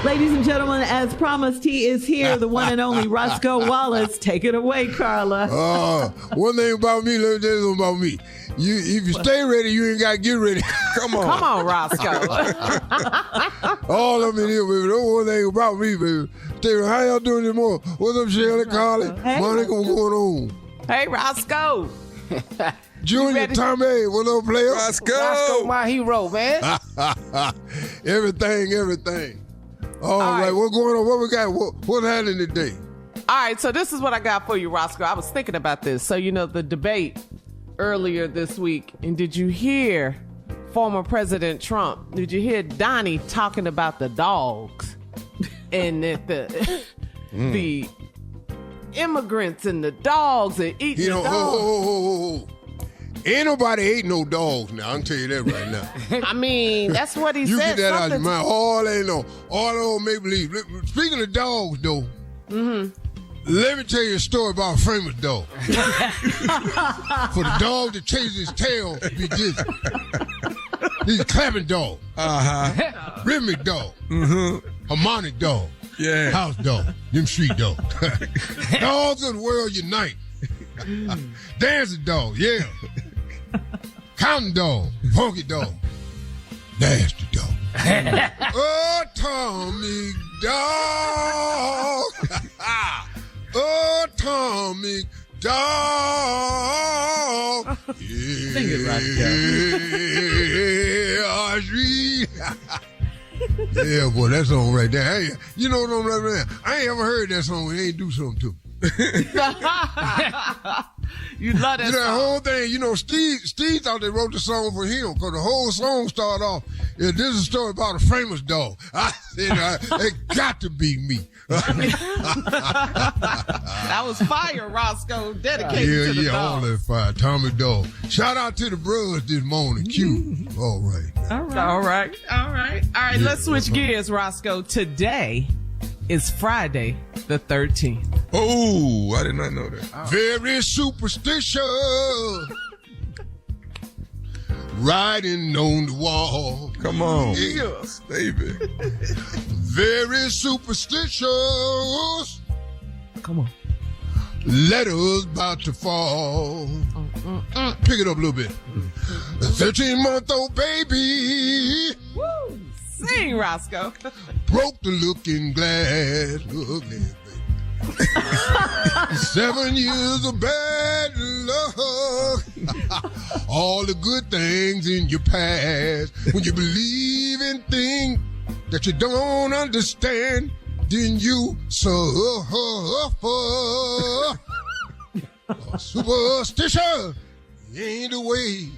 Ladies and gentlemen, as promised, he is here, the one and only Rosco Wallace. Take it away, Carla. One thing about me, let me tell you something about me. If you stay ready, you ain't got to get ready. Come on, Rosco. All of me here, baby. That's one thing about me, baby. Stay ready. How y'all doing this morning? What's up, Shirley, Carly? Hey, Monica, what's going on? Hey, Rosco. Junior, Tommy, what up, player? Rosco, my hero, man. Everything. All right, what's going on? What we got? What's happening today? All right, so this is what I got for you, Rosco. I was thinking about this. So, the debate earlier this week, and did you hear former President Trump. Did you hear Donnie talking about the dogs and that the immigrants and the dogs are eating the dogs? Ain't nobody ate no dogs now. I can tell you that right now. I mean, that's what he said. You get that out of your mind. All old make-believe. Speaking of dogs, though, let me tell you a story about a famous dog. For the dog that chases his tail, be this. He's a clapping dog. Rhythmic dog. Harmonic dog. Yeah. House dog. Them street dogs. Dogs of the world unite. Dancing dog, yeah. Counting dog. Funky dog. Nasty dog. Atomic dog. Atomic dog. Sing it, Yeah, boy, that song right there. Hey, you know what I'm like, I ain't ever heard that song and they ain't do something to me. You love that that song. whole thing, Steve thought they wrote the song for him because the whole song started off, this is a story about a famous dog. I said, it got to be me. That was fire, Roscoe. Dedicated to the dog. All that fire. Tommy Dog. Shout out to the brothers this morning. Q. All right. All right. Let's switch gears, Roscoe. Today is Friday the 13th. Oh, I did not know that. Very superstitious. Writing on the wall. Come on. Yes. David. Very superstitious. Come on. Letters about to fall. Pick it up a little bit. A 13-month-old baby. Woo! Sing, Roscoe. Broke the looking glass. Look there, baby. 7 years of bad luck. All the good things in your past. When you believe in things that you don't understand, then you suffer. Superstition ain't the way.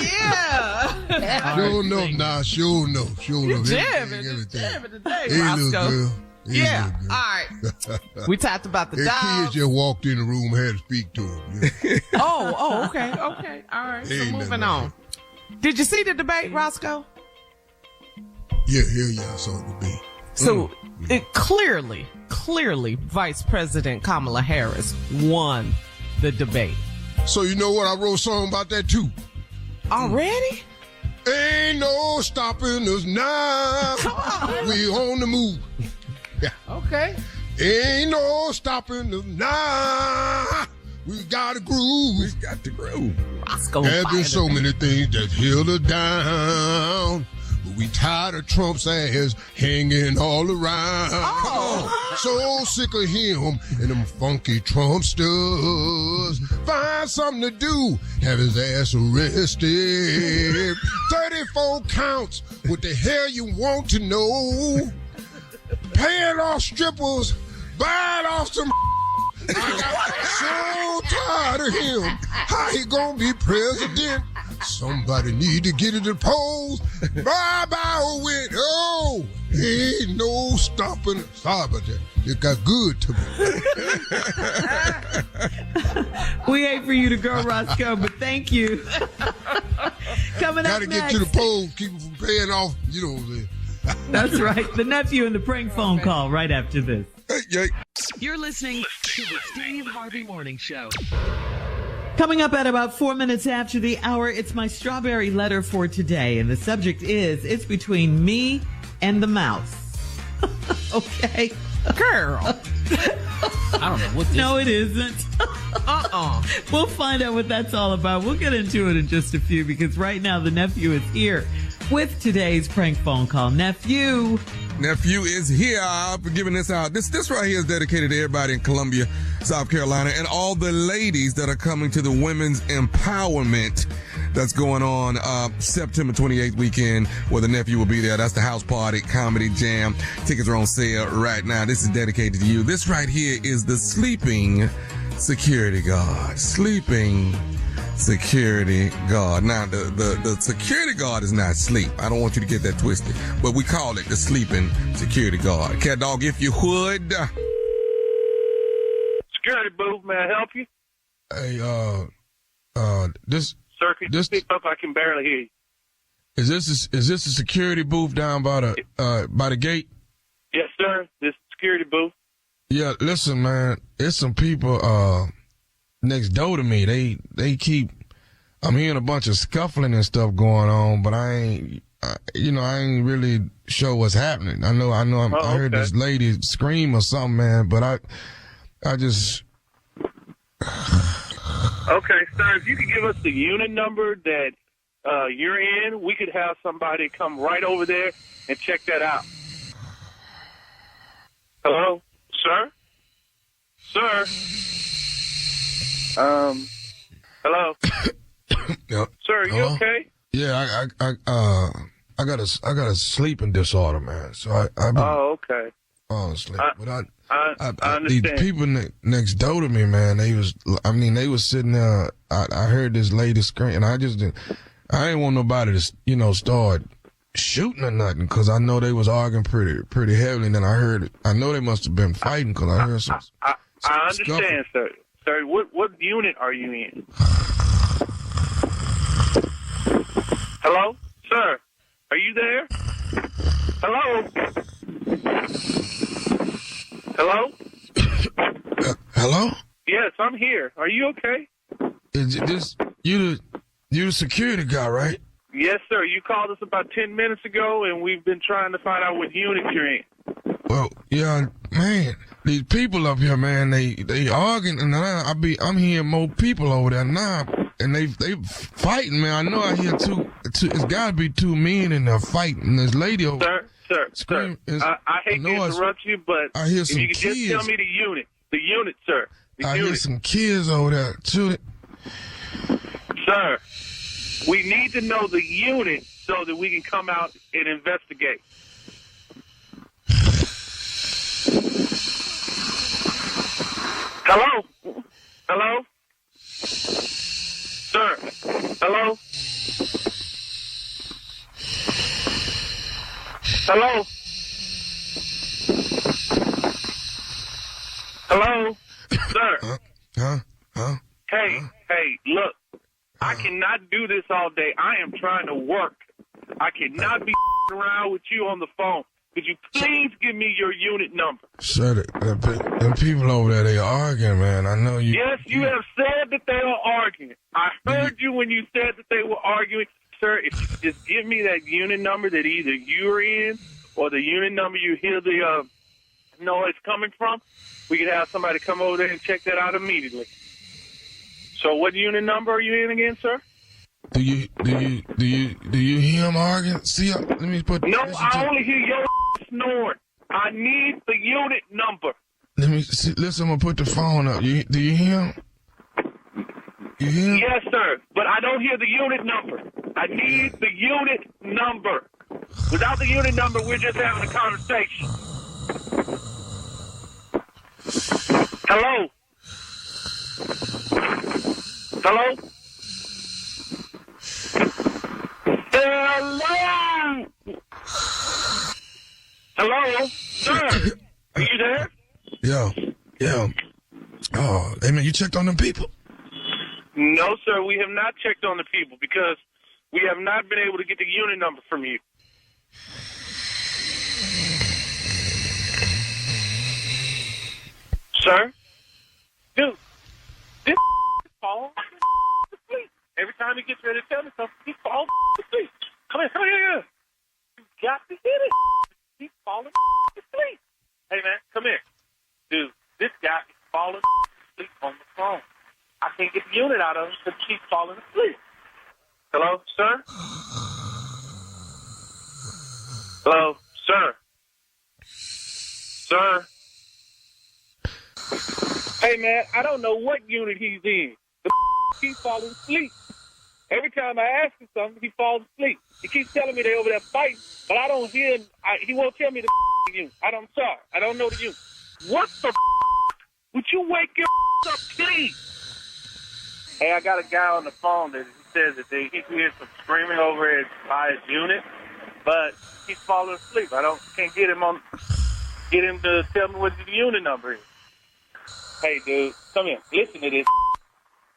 Yeah. Sure enough now, sure enough. You jamming today, Roscoe. Yeah. All right. We talked about the dogs. kids just walked in the room, had to speak to them. Yeah. Oh, okay. All right. So moving on. Did you see the debate, Roscoe? Yeah, I saw the debate. So it clearly, Vice President Kamala Harris won the debate. So you know what? I wrote a song about that too. Already? Ain't no stopping us now. We on the move. Yeah. Okay. Ain't no stopping us now. We got to groove. Roscoe There's been so many things that held her down. But we tired of Trump's ass hanging all around. So sick of him and them funky Trumpsters. Find something to do, have his ass arrested. 34 counts, what the hell you want to know? Paying off strippers, buying off some. I got so tired of him. How he gonna be president? Somebody need to get it to the polls. Bye-bye with, ain't no stopping. Sorry about that. It got good to me. We hate for you to go, Roscoe, but thank you. Coming up Gotta next. get to the polls, keep them from paying off, you know what I'm saying. That's right. The nephew and the prank phone call right after this. You're listening to the Steve Harvey Morning Show. Coming up at about 4 minutes after the hour, it's my strawberry letter for today. And the subject is, it's between me and the mouse. Okay. Girl. I don't know what this No, it isn't. We'll find out what that's all about. We'll get into it in just a few because right now the nephew is here with today's prank phone call. Nephew is here for giving this out. This right here is dedicated to everybody in Columbia, South Carolina, and all the ladies that are coming to the women's empowerment that's going on September 28th weekend, where the nephew will be there. That's the house party, comedy jam. Tickets are on sale right now. This is dedicated to you. This right here is the sleeping security guard. Sleeping security guard. Now, the security guard is not asleep. I don't want you to get that twisted. But we call it the sleeping security guard. Cat dog, if you would. Security booth, may I help you? Hey, this. Sir, can you speak up? I can barely hear you. Is this a security booth down by the gate? Yes, sir. This is security booth. Yeah, listen, man. It's some people next door to me. They keep. I'm hearing a bunch of scuffling and stuff going on, but I ain't really sure what's happening. I heard this lady scream or something, man. But I just. Okay, sir. If you could give us the unit number that you're in, we could have somebody come right over there and check that out. Hello, sir? Sir? Hello? Yep. Sir, are you okay? Yeah, I got a sleeping disorder, man. So I've been okay. falling asleep. But I understand. These people next door to me, man, they was sitting there. I heard this lady scream, and I didn't want nobody to, start shooting or nothing, because I know they was arguing pretty heavily. And then I know they must have been fighting, because I heard some. I understand, sir. Sir, what unit are you in? Hello, sir. Are you there? Hello. Hello. Hello. Yes, I'm here. Are you okay? Is this you the security guy, right? Yes, sir. You called us about 10 minutes ago, and we've been trying to find out what unit you're in. Well, yeah, man. These people up here, man, they arguing, and I'm hearing more people over there now, and they fighting, man. I know I hear two. It's got to be two men in there fighting. This lady over. Sir. I hate to interrupt you, but I hear if some you could just tell me the unit, sir. Hear some kids over there too. Sir, we need to know the unit so that we can come out and investigate. Hello? Hello? Sir? Hello? Hello? Hello? Sir? Hey, look. I cannot do this all day. I am trying to work. I cannot be around with you on the phone. Could you please give me your unit number? Sir, them people over there, they arguing, man. I know you. Yes, you have said that they are arguing. I heard you when you said that they were arguing. Sir, if you just give me that unit number that either you're in or the unit number you hear the noise coming from, we could have somebody come over there and check that out immediately. So what unit number are you in again, sir? Do you hear him arguing? See, let me put. No, I only hear your snoring. I need the unit number. Let me see. Listen, I'm gonna put the phone up. Do you hear him? You hear him? Yes, sir. But I don't hear the unit number. I need the unit number. Without the unit number, we're just having a conversation. Hello? Hello? Hello? Hello? Sir? Are you there? Yeah. Oh, hey man, you checked on them people? No, sir, we have not checked on the people because we have not been able to get the unit number from you. Sir? Dude, this falls asleep. Every time he gets ready to tell me something, he falls asleep. Come here. You got to hit it. He's falling asleep. Hey, man, come here. Dude, this guy is falling asleep on the phone. I can't get the unit out of him because he's falling asleep. Hello, sir? Hello, sir? Sir? Hey, man, I don't know what unit he's in. He's falling asleep. Every time I ask him something, he falls asleep. He keeps telling me they're over there fighting, but I don't hear him. He won't tell me the unit. I'm sorry. I don't know the unit. What the Would you wake your up, please? Hey, I got a guy on the phone that says that he hears some screaming over by his unit, but he's falling asleep. Can't get him to tell me what the unit number is. Hey, dude, come here. Listen to this.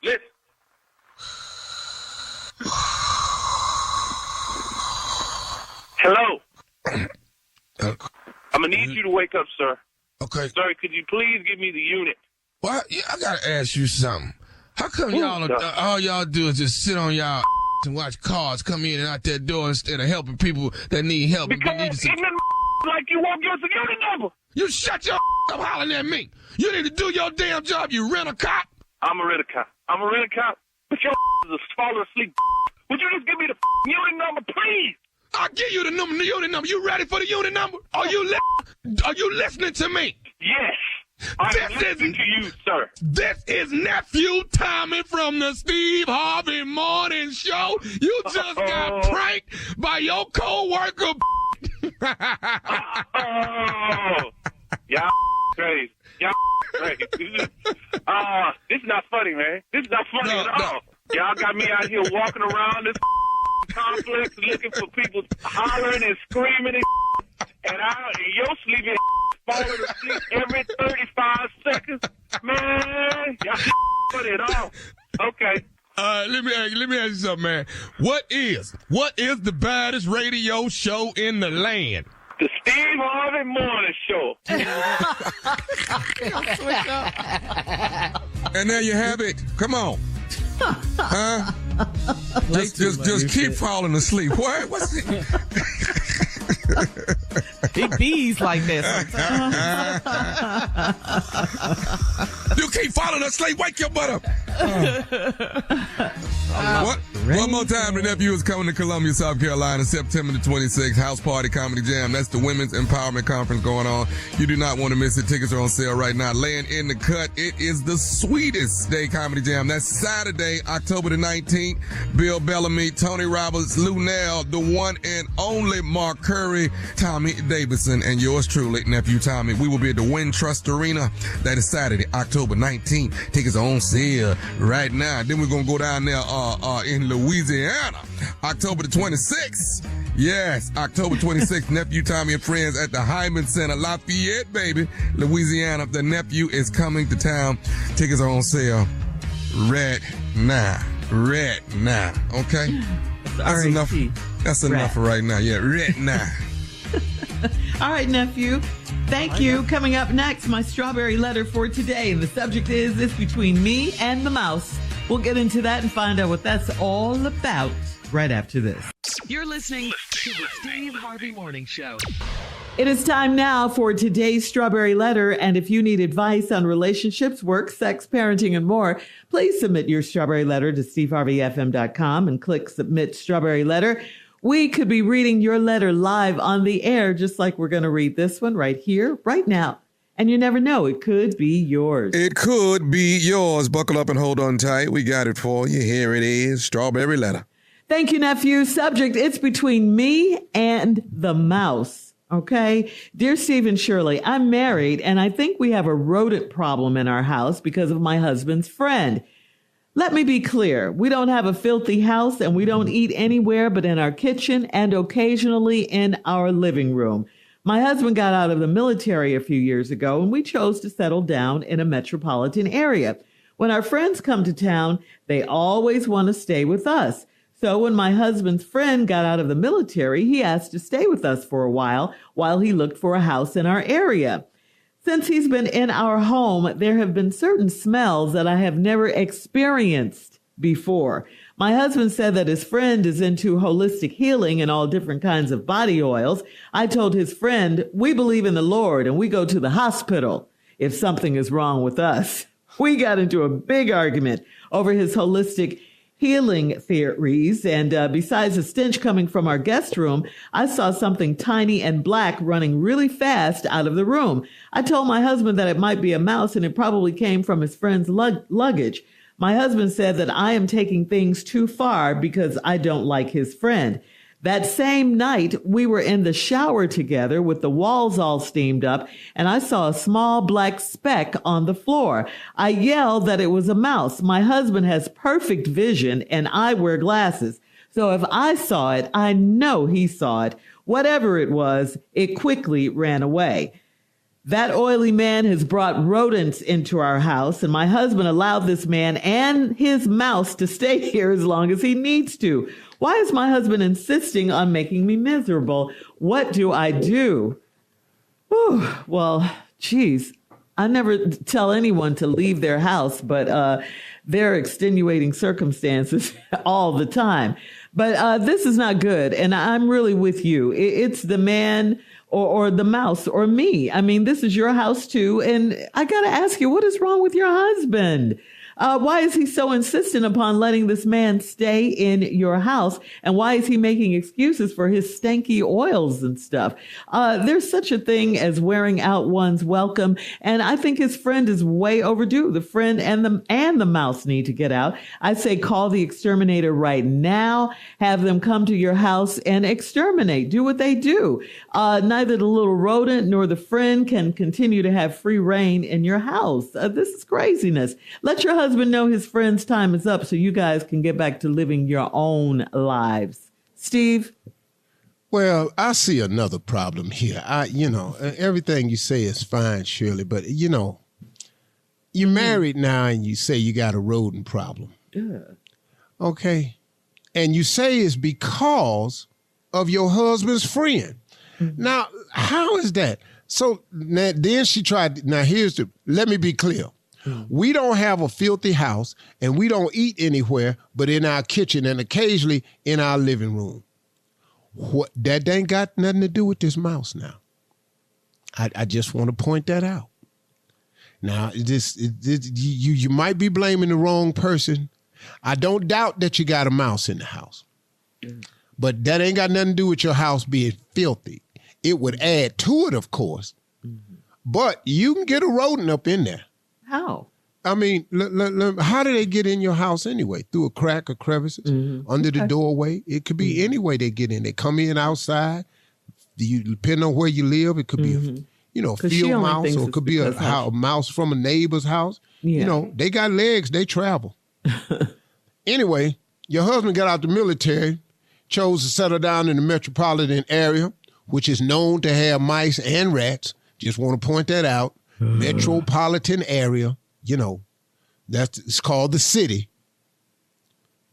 Listen. Hello. I'm gonna need you to wake up, sir. Okay. Sir, could you please give me the unit? Well, I gotta ask you something. How come all y'all do is just sit on y'all and watch cars come in and out that door instead of helping people that need help? Because like you won't give us a unit number. You shut your up hollering at me. You need to do your damn job, you rent-a-cop. I'm a rent-a-cop. But your is falling asleep. Would you just give me the unit number, please? I'll give you the unit number. You ready for the unit number? Are you listening to me? Yes. I'm listening to you, sir. This is Nephew Tommy from the Steve Harvey Morning Show. You just got pranked by your co-worker. Y'all crazy. This is not funny, man. This is not funny at all. Y'all got me out here walking around this complex looking for people hollering and screaming and you're sleeping falling asleep every 35 seconds. Man, y'all funny at all. Okay. Let me ask you something, man. What is the baddest radio show in the land? The Steve Harvey Morning Show. And there you have it. Come on. Huh? Just keep falling asleep. What? What's it? Big B's like this. You keep falling asleep. Wake your butt up. One more time, the nephew is coming to Columbia, South Carolina, September the 26th. House Party Comedy Jam. That's the Women's Empowerment Conference going on. You do not want to miss it. Tickets are on sale right now. Laying in the cut. It is the sweetest day comedy jam. That's Saturday, October the 19th. Bill Bellamy, Tony Roberts, Lou Nell, the one and only Mark Curry, Tommy Davidson, and yours truly, Nephew Tommy. We will be at the Wynn Trust Arena. That is Saturday, October 19th. Tickets are on sale right now. Then we're going to go down there in Louisiana, October the 26th. Yes, October 26th, Nephew Tommy and friends at the Hyman Center, Lafayette, baby, Louisiana. The nephew is coming to town. Tickets are on sale right now. Okay? That's enough. That's enough for right now. Yeah, right now. All right, nephew. Thank you. Coming up next, my strawberry letter for today. And the subject is It's Between Me and the Mouse. We'll get into that and find out what that's all about right after this. You're listening to the Steve Harvey Morning Show. It is time now for today's strawberry letter. And if you need advice on relationships, work, sex, parenting, and more, please submit your strawberry letter to steveharveyfm.com and click Submit Strawberry Letter. We could be reading your letter live on the air, just like we're going to read this one right here, right now. And you never know, it could be yours. It could be yours. Buckle up and hold on tight. We got it for you. Here it is, strawberry letter. Thank you, nephew. Subject, it's between me and the mouse. Okay. Dear Steve and Shirley, I'm married and I think we have a rodent problem in our house because of my husband's friend. Let me be clear. We don't have a filthy house and we don't eat anywhere but in our kitchen and occasionally in our living room. My husband got out of the military a few years ago and we chose to settle down in a metropolitan area. When our friends come to town, they always want to stay with us. So when my husband's friend got out of the military, he asked to stay with us for a while he looked for a house in our area. Since he's been in our home, there have been certain smells that I have never experienced before. My husband said that his friend is into holistic healing and all different kinds of body oils. I told his friend, we believe in the Lord and we go to the hospital if something is wrong with us. We got into a big argument over his holistic healing theories, and besides the stench coming from our guest room, I saw something tiny and black running really fast out of the room. I told my husband that it might be a mouse and it probably came from his friend's luggage. My husband said that I am taking things too far because I don't like his friend. That same night, we were in the shower together with the walls all steamed up, and I saw a small black speck on the floor. I yelled that it was a mouse. My husband has perfect vision, and I wear glasses. So if I saw it, I know he saw it. Whatever it was, it quickly ran away. That oily man has brought rodents into our house, and my husband allowed this man and his mouse to stay here as long as he needs to. Why is my husband insisting on making me miserable? What do I do? Whew. Well, geez, I never tell anyone to leave their house, but there are extenuating circumstances all the time. But this is not good, and I'm really with you. It's the man or the mouse or me. I mean, this is your house too. And I got to ask you, what is wrong with your husband? Why is he so insistent upon letting this man stay in your house? And why is he making excuses for his stanky oils and stuff? There's such a thing as wearing out one's welcome. And I think his friend is way overdue. The friend and the mouse need to get out. I say call the exterminator right now. Have them come to your house and exterminate. Do what they do. Neither the little rodent nor the friend can continue to have free reign in your house. This is craziness. Let your husband know his friend's time is up so you guys can get back to living your own lives. Steve? Well, I see another problem here. Everything you say is fine, Shirley, but, you're married now and you say you got a rodent problem. Yeah. Okay. And you say it's because of your husband's friend. Mm-hmm. Now, how is that? So then she tried, let me be clear. We don't have a filthy house and we don't eat anywhere but in our kitchen and occasionally in our living room. That ain't got nothing to do with this mouse now. I just want to point that out. Now, you might be blaming the wrong person. I don't doubt that you got a mouse in the house. But that ain't got nothing to do with your house being filthy. It would add to it, of course. Mm-hmm. But you can get a rodent up in there. How? I mean, how do they get in your house anyway? Through a crack or crevices? Mm-hmm. Under the doorway? It could be any way they get in. They come in outside. Depending on where you live, it could be a field mouse, or it could be a mouse from a neighbor's house. Yeah. They got legs. They travel. Anyway, your husband got out the military, chose to settle down in the metropolitan area, which is known to have mice and rats. Just want to point that out. Metropolitan area, it's called the city.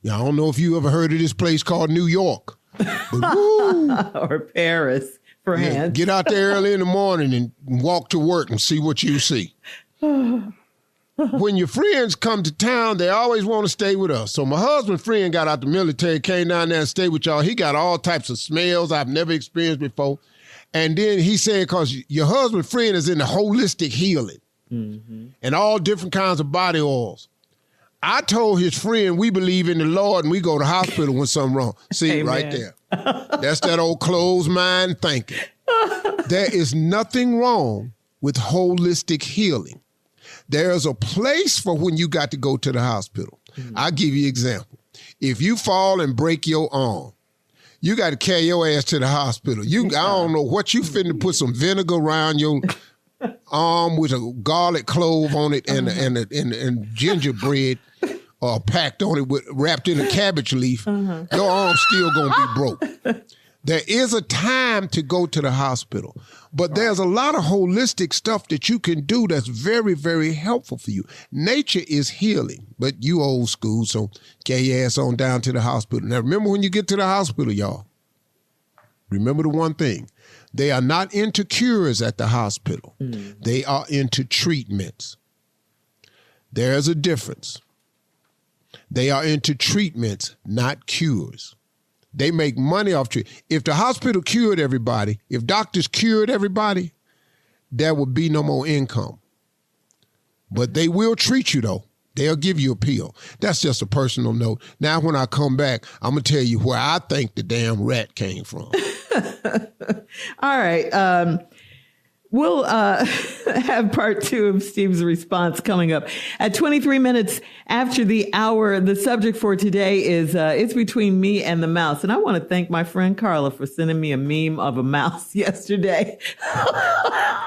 I don't know if you ever heard of this place called New York. But, or Paris, France. Get out there early in the morning and walk to work and see what you see. When your friends come to town, they always want to stay with us. So my husband's friend got out the military, came down there and stayed with y'all. He got all types of smells I've never experienced before. And then he said, because your husband's friend is into holistic healing and all different kinds of body oils. I told his friend we believe in the Lord and we go to the hospital when something's wrong. See, right there. That's that old closed mind thinking. There is nothing wrong with holistic healing. There's a place for when you got to go to the hospital. I'll give you an example. If you fall and break your arm, you got to carry your ass to the hospital. I don't know what you finna put some vinegar around your arm with a garlic clove on it and gingerbread packed on it wrapped in a cabbage leaf. Your arm's still gonna be broke. There is a time to go to the hospital, but there's a lot of holistic stuff that you can do that's very, very helpful for you. Nature is healing, but you old school, so get your ass on down to the hospital. Now, remember when you get to the hospital, y'all, remember the one thing. They are not into cures at the hospital. They are into treatments. There's a difference. They are into treatments, not cures. They make money off treatment. If the hospital cured everybody, if doctors cured everybody, there would be no more income. But they will treat you, though. They'll give you a pill. That's just a personal note. Now, when I come back, I'm going to tell you where I think the damn rat came from. All right. We'll have part 2 of Steve's response coming up at 23 minutes after the hour. The subject for today is it's between me and the mouse. And I want to thank my friend Carla for sending me a meme of a mouse yesterday.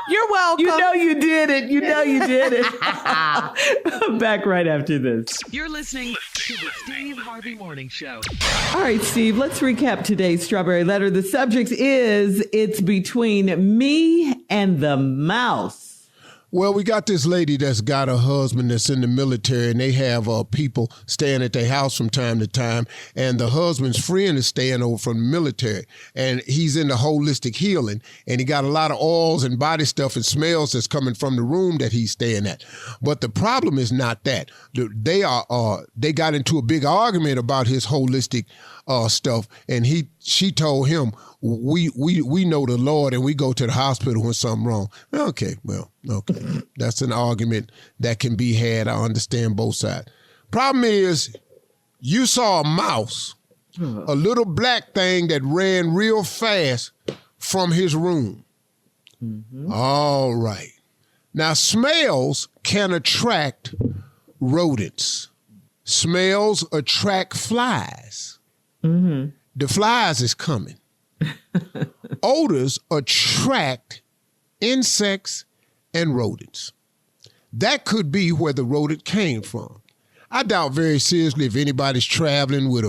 You're welcome. You know you did it. You know you did it. Back right after this. You're listening to the Steve Harvey Morning Show. All right, Steve, let's recap today's Strawberry Letter. The subject is it's between me and the mouse. Well, we got this lady that's got a husband that's in the military, and they have people staying at their house from time to time, and the husband's friend is staying over from the military, and he's into holistic healing, and he got a lot of oils and body stuff and smells that's coming from the room that he's staying at. But the problem is not that. They got into a big argument about his holistic stuff, and she told him, we know the Lord and we go to the hospital when something wrong. Okay. That's an argument that can be had. I understand both sides. Problem is, you saw a mouse, a little black thing that ran real fast from his room. Mm-hmm. All right. Now, smells can attract rodents. Smells attract flies. Mm-hmm. The flies is coming. Odors attract insects and rodents. That could be where the rodent came from. I doubt very seriously if anybody's traveling with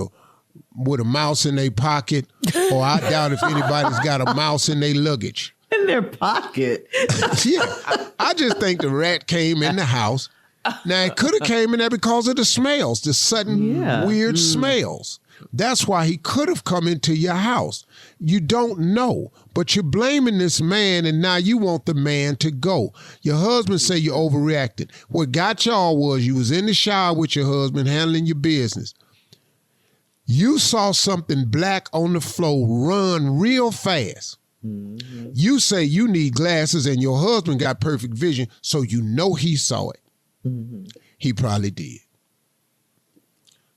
a mouse in their pocket, or I doubt if anybody's got a mouse in their luggage. In their pocket? Yeah. I just think the rat came in the house. Now, it could have came in there because of the smells, the sudden weird smells. That's why he could have come into your house. You don't know, but you're blaming this man, and now you want the man to go. Your husband say you overreacted. What got y'all was you was in the shower with your husband handling your business. You saw something black on the floor run real fast. Mm-hmm. You say you need glasses, and your husband got perfect vision, so you know he saw it. Mm-hmm. He probably did.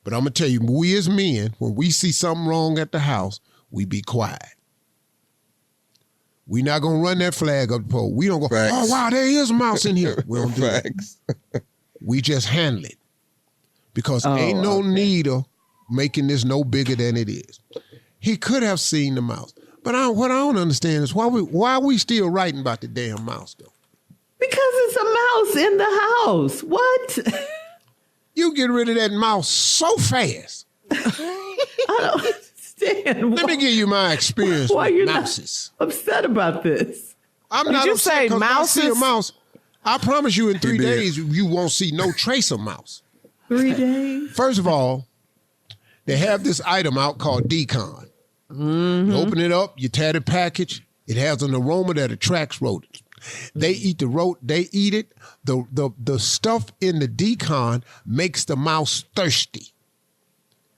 But I'm going to tell you, we as men, when we see something wrong at the house, we be quiet. We not going to run that flag up the pole. We don't go, Facts. Oh, wow, there is a mouse in here. We don't do that. We just handle it. Because ain't no need of making this no bigger than it is. He could have seen the mouse. But what I don't understand is why are we still writing about the damn mouse, though? Because it's a mouse in the house. What? You get rid of that mouse so fast. I don't understand. Let me give you my experience with mouses. Not upset about this? I'm not upset because I see a mouse. I promise you in 3 days, you won't see no trace of mouse. 3 days? First of all, they have this item out called Decon. Mm-hmm. You open it up, you tear the package. It has an aroma that attracts rodents. They eat they eat it. The stuff in the Decon makes the mouse thirsty.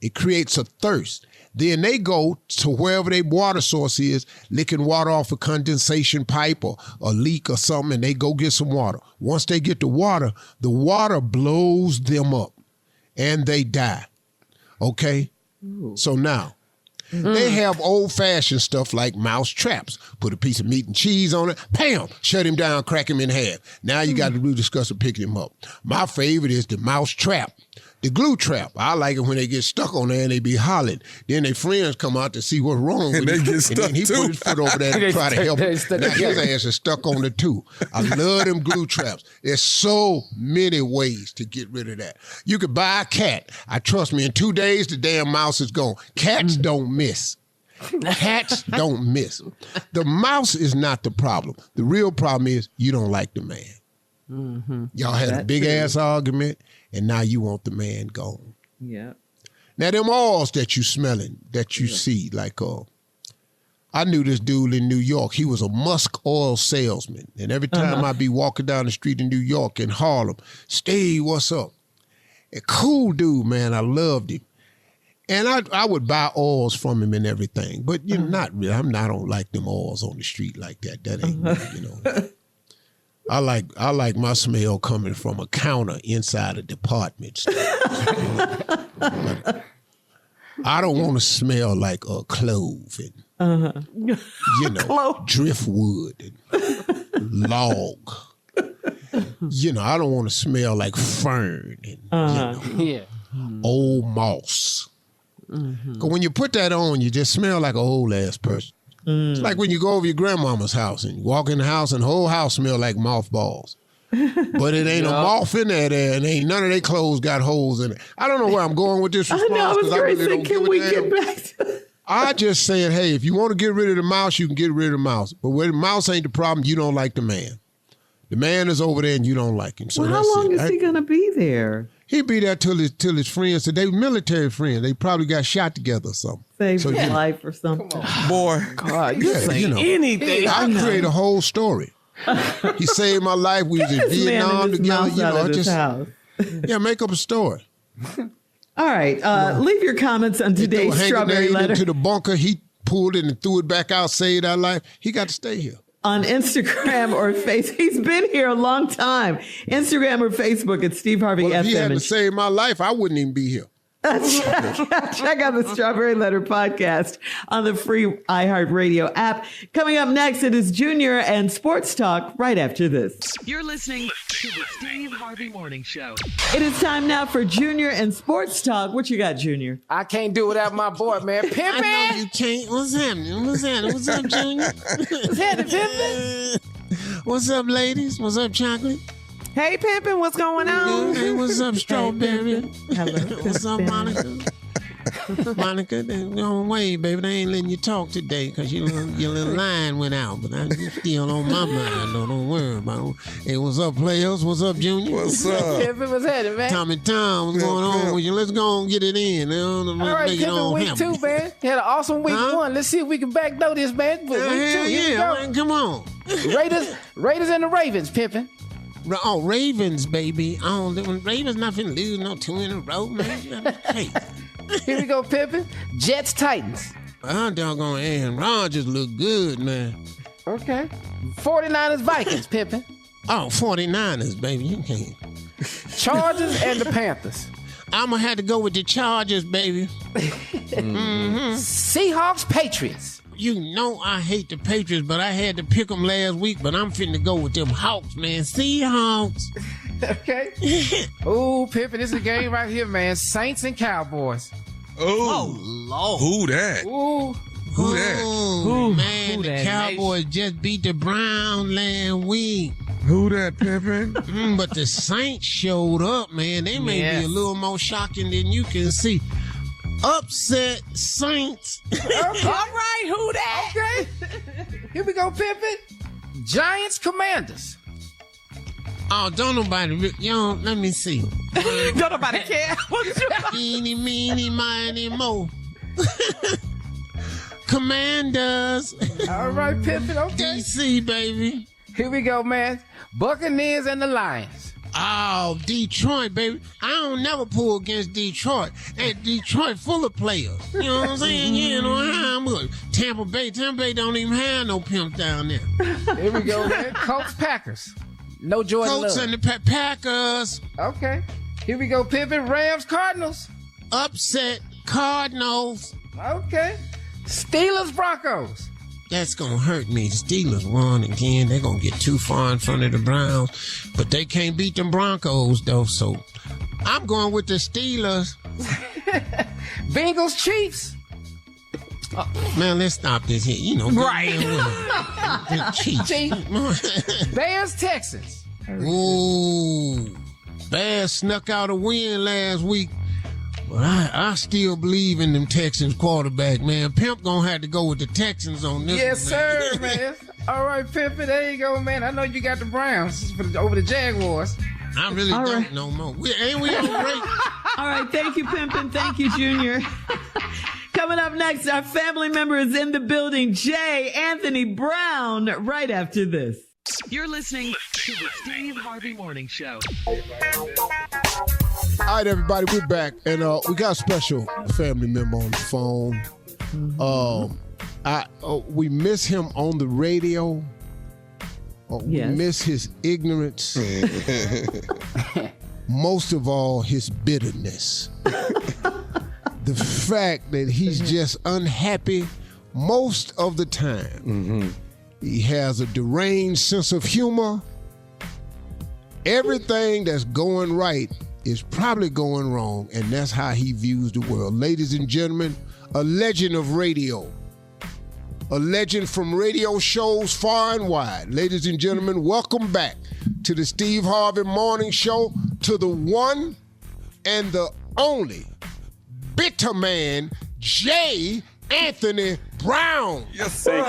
It creates a thirst. Then they go to wherever their water source is, licking water off a condensation pipe or a leak or something, and they go get some water. Once they get the water blows them up and they die. Okay? Ooh. So now, they have old-fashioned stuff like mouse traps. Put a piece of meat and cheese on it, bam, shut him down, crack him in half. Now you got to discuss picking him up. My favorite is the mouse trap. The glue trap. I like it when they get stuck on there and they be hollering. Then their friends come out to see what's wrong with him. And then he put his foot over there and try to help him. Now his ass is stuck on the too. I love them glue traps. There's so many ways to get rid of that. You could buy a cat. Trust me, in 2 days, the damn mouse is gone. Cats don't miss. Cats don't miss. The mouse is not the problem. The real problem is you don't like the man. Mm-hmm. Y'all had a big-ass argument, and now you want the man gone. Yeah. Now, them oils that you smelling, that you see, like, I knew this dude in New York. He was a musk oil salesman. And every time I'd be walking down the street in New York, in Harlem, Steve, what's up? A cool dude, man. I loved him. And I would buy oils from him and everything. But, you know, not really. I don't like them oils on the street like that. That ain't me, you know. I like my smell coming from a counter inside a department store. I don't want to smell like a clove and you know driftwood. And log. You know, I don't want to smell like fern and old moss. Because when you put that on, you just smell like an old ass person. It's like when you go over your grandmama's house and you walk in the house and the whole house smell like mothballs. But it ain't a moth in there, and ain't none of their clothes got holes in it. I don't know where I'm going with this response. I was really saying, can we get back to I just saying, hey, if you want to get rid of the mouse, you can get rid of the mouse. But where the mouse ain't the problem, you don't like the man. The man is over there and you don't like him. So well, how long is he going to be there? He'll be there till his friends, so they military friends. They probably got shot together or something. Save his life or something. Boy. God, you say anything. I create a whole story. He saved my life. We was in Vietnam together. You know, just make up a story. All right. Leave your comments on today's Strawberry Letter. Into the bunker, he pulled it and threw it back out, saved our life. He got to stay here. On Instagram or Facebook. He's been here a long time. Instagram or Facebook at Steve Harvey FM. If he hadn't saved my life, I wouldn't even be here. Check out the Strawberry Letter podcast on the free iHeartRadio app. Coming up next, it is Junior and Sports Talk right after this. You're listening to the Steve Harvey Morning Show. It is time now for Junior and Sports Talk. What you got, Junior? I can't do without my boy, man. Pimpin'. I know you can't. What's happening? What's happening? What's up, Junior? What's happening, Pimpin'? What's up, ladies? What's up, Chocolate? Hey, Pimpin', what's going on? Hey, what's up, Strawberry? Hello. What's up, Monica? Monica, don't wait, baby. They ain't letting you talk today because your little line went out. But I'm still on my mind, though. Don't worry about it. Hey, what's up, players? What's up, Junior? What's up? Pimpin', what's happening, man? Tommy Tom, what's going on with you? Let's go and get it in. All right, Pimpin', week 2, man. Had an awesome week 1. Let's see if we can backdoor this, man. Week 2, here we go. Man, come on. Raiders and the Ravens, Pimpin'. Oh, Ravens, baby. Oh, Ravens not finna lose no 2 in a row, man. Hey. Here we go, Pimpin'. Jets, Titans. Oh, doggone Aaron Rodgers look good, man. Okay. 49ers, Vikings, Pimpin'. Oh, 49ers, baby. You can't. Chargers and the Panthers. I'm going to have to go with the Chargers, baby. Seahawks, Patriots. You know I hate the Patriots, but I had to pick them last week, but I'm finna go with them Hawks, man. Seahawks. Okay. Ooh, Pimpin', this is a game right here, man. Saints and Cowboys. Oh, Lord. Who that? Ooh. Who that? Oh, man, the Cowboys just beat the Browns last week. Who that, Pimpin'? But the Saints showed up, man. They may be a little more shocking than you can see. Upset Saints. Okay. All right, who that? Okay. Here we go, Pimpin'. Giants, Commanders. Oh, don't nobody, let me see. Don't nobody care. Eeny, meeny, miny, mo. Commanders. All right, Pimpin', okay. DC, baby. Here we go, man. Buccaneers and the Lions. Oh, Detroit, baby. I don't never pull against Detroit. And Detroit full of players. You know what I'm saying? You know how much. Tampa Bay don't even have no pimps down there. Here we go, man. Colts, Packers. No Jordan Colts Love. and the Packers. Okay. Here we go, Pimpin'. Rams, Cardinals. Upset Cardinals. Okay. Steelers, Broncos. That's going to hurt me. Steelers won again. They're going to get too far in front of the Browns. But they can't beat them Broncos, though. So I'm going with the Steelers. Bengals, Chiefs. Man, let's stop this here. You know. Right. The Chiefs. Bears, Texans. Ooh. Bears snuck out a win last week. But I still believe in them Texans quarterback, man. Pimp gonna have to go with the Texans on this yes, one, man. sir, man. All right, Pimpin', there you go, man. I know you got the Browns over the Jaguars. I really don't no more. Ain't we on break? All right, thank you, Pimpin'. Thank you, Junior. Coming up next, our family member is in the building, Jay Anthony Brown, right after this. You're listening to the Steve Harvey Morning Show. All right, everybody, we're back, and we got a special family member on the phone. We miss him on the radio. We miss his ignorance. Most of all, his bitterness. The fact that he's just unhappy most of the time. He has a deranged sense of humor. Everything that's going right is probably going wrong, and that's how he views the world. Ladies and gentlemen, a legend of radio. A legend from radio shows far and wide. Ladies and gentlemen, welcome back to the Steve Harvey Morning Show, to the one and the only Bitterman, J. Anthony Brown. Yes, sir.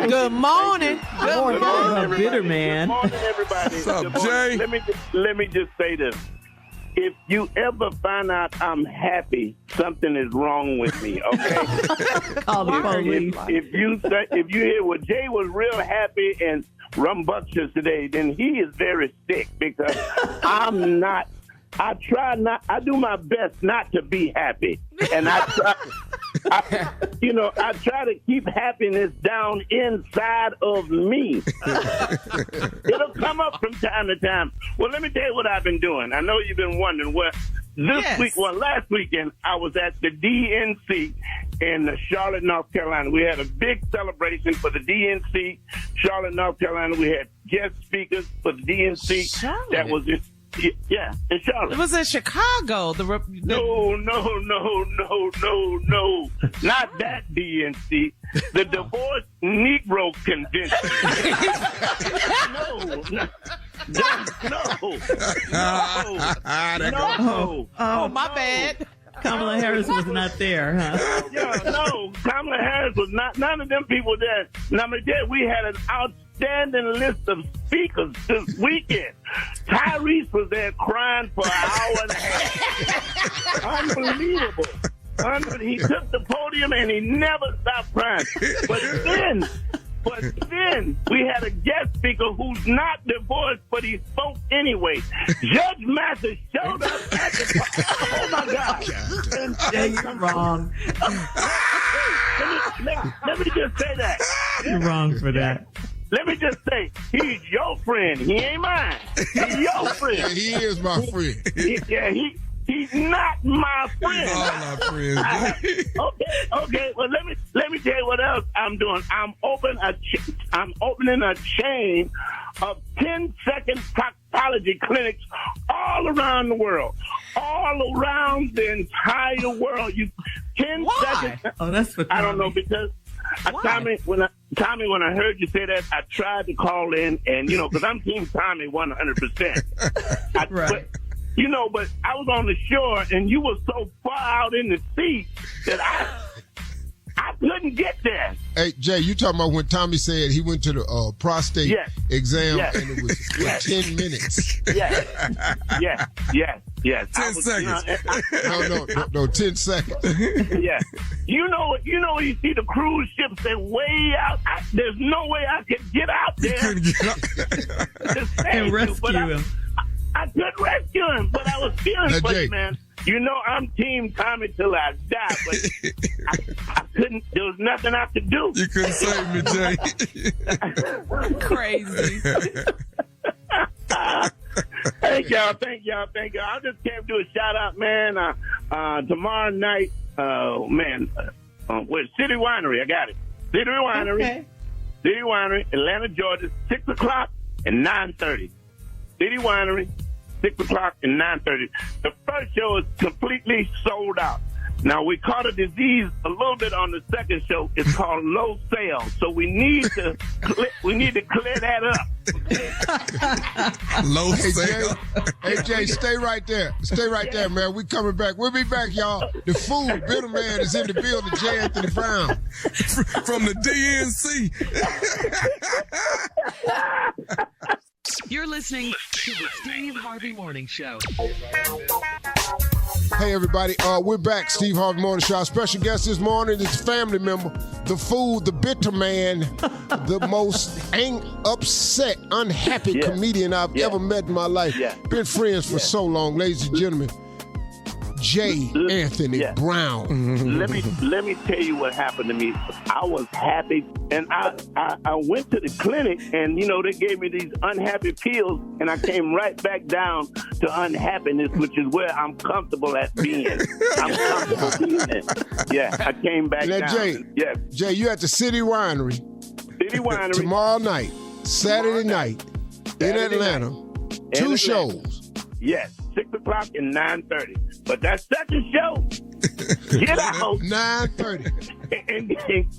Good morning. Good morning. Bitterman. Good morning, everybody. What's up, Good morning. Jay? Let me just say this. If you ever find out I'm happy, something is wrong with me, okay? Call the police. If you hear, well, Jay was real happy and rumbunctious today, then he is very sick, because I'm not. I do my best not to be happy. And I try to keep happiness down inside of me. It'll come up from time to time. Well, let me tell you what I've been doing. I know you've been wondering what. Last weekend, I was at the DNC in Charlotte, North Carolina. We had a big celebration for the DNC, Charlotte, North Carolina. We had guest speakers for the DNC. Charlotte? That was it. Yeah, in Charlotte. It was in Chicago. No. Not that DNC. The Divorced Negro Convention. No. Oh, my bad. Kamala Harris was not there, huh? No, Kamala Harris was not. None of them people there. Now, we had an outstanding list of speakers this weekend. Tyrese was there crying for an hour and a half. Unbelievable. He took the podium and he never stopped crying. But then we had a guest speaker who's not divorced, but he spoke anyway. Judge Mathis showed up at the oh my God. You're wrong. Let me just say that. You're wrong for that. Let me just say, he's your friend. He ain't mine. He's your friend. Yeah, he is my friend. He's not my friend. All our friends. Okay. Well, let me tell you what else I'm doing. I'm opening a chain of 10-second proctology clinics all around the world. All around the entire world. 10 seconds. Oh, that's what I don't know, because Tommy, when I heard you say that, I tried to call in, and because I'm Team Tommy 100%. Right. But I was on the shore, and you were so far out in the sea that I couldn't get there. Hey, Jay, you talking about when Tommy said he went to the prostate exam and it was for 10 minutes? Yes. 10 seconds. No, 10 seconds. Yeah. You see the cruise ships, they're way out. There's no way I could get out there. You couldn't get out. And rescue him. I could rescue him, but I was feeling for you, man. I'm Team Tommy till I die, but I couldn't. There was nothing I could do. You couldn't save me, Jay. Crazy. Thank y'all. I just came to do a shout out, man. Tomorrow night, with City Winery. I got it. City Winery. Okay. City Winery, Atlanta, Georgia, 6 o'clock and 9:30. City Winery, 6 o'clock and 9:30. The first show is completely sold out. Now, we caught a disease a little bit on the second show. It's called low sales. So we need to clear that up. Low sales. Hey, Jay, stay right there. Stay right there, man. We coming back. We'll be back, y'all. The fool, Bitterman, is in the building. J. Anthony Brown. From the DNC. You're listening to the Steve Harvey Morning Show. Hey, everybody. We're back. Steve Harvey Morning Show. Our special guest this morning is a family member, the fool, the Bitterman, the most upset, unhappy comedian I've ever met in my life. Been friends for so long, ladies and gentlemen. J. Anthony Brown. Let me tell you what happened to me. I was happy, and I went to the clinic, and they gave me these unhappy pills, and I came right back down to unhappiness, which is where I'm comfortable at being. I'm comfortable being it. Yeah, I came back now, down. Jay, you at the City Winery. City Winery. Tomorrow night, Saturday night, in Atlanta. Two shows. Yes, 6 o'clock and 9:30. But that second show, get out 9:30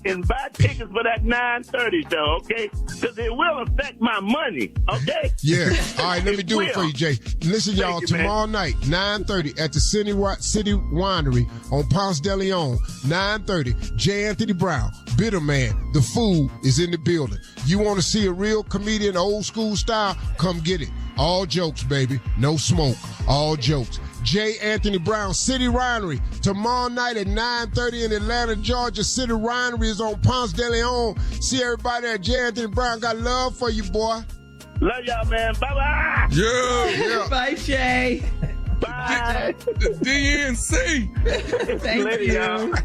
and buy tickets for that 9:30 show, okay? Because it will affect my money, okay? Yeah. All right, let me do it for you, Jay. Listen, y'all, tomorrow night, 9:30 at the City Winery on Ponce de Leon, 9:30. J. Anthony Brown, Bitterman, the food is in the building. You want to see a real comedian, old school style? Come get it. All jokes, baby. No smoke. All jokes. J. Anthony Brown, City Winery, tomorrow night at 9:30 in Atlanta, Georgia. City Winery is on Ponce de Leon. See everybody at J. Anthony Brown. Got love for you, boy. Love y'all, man. Bye-bye. Yeah. Bye, Shay. Bye. DNC. Thank Later, you. y'all. All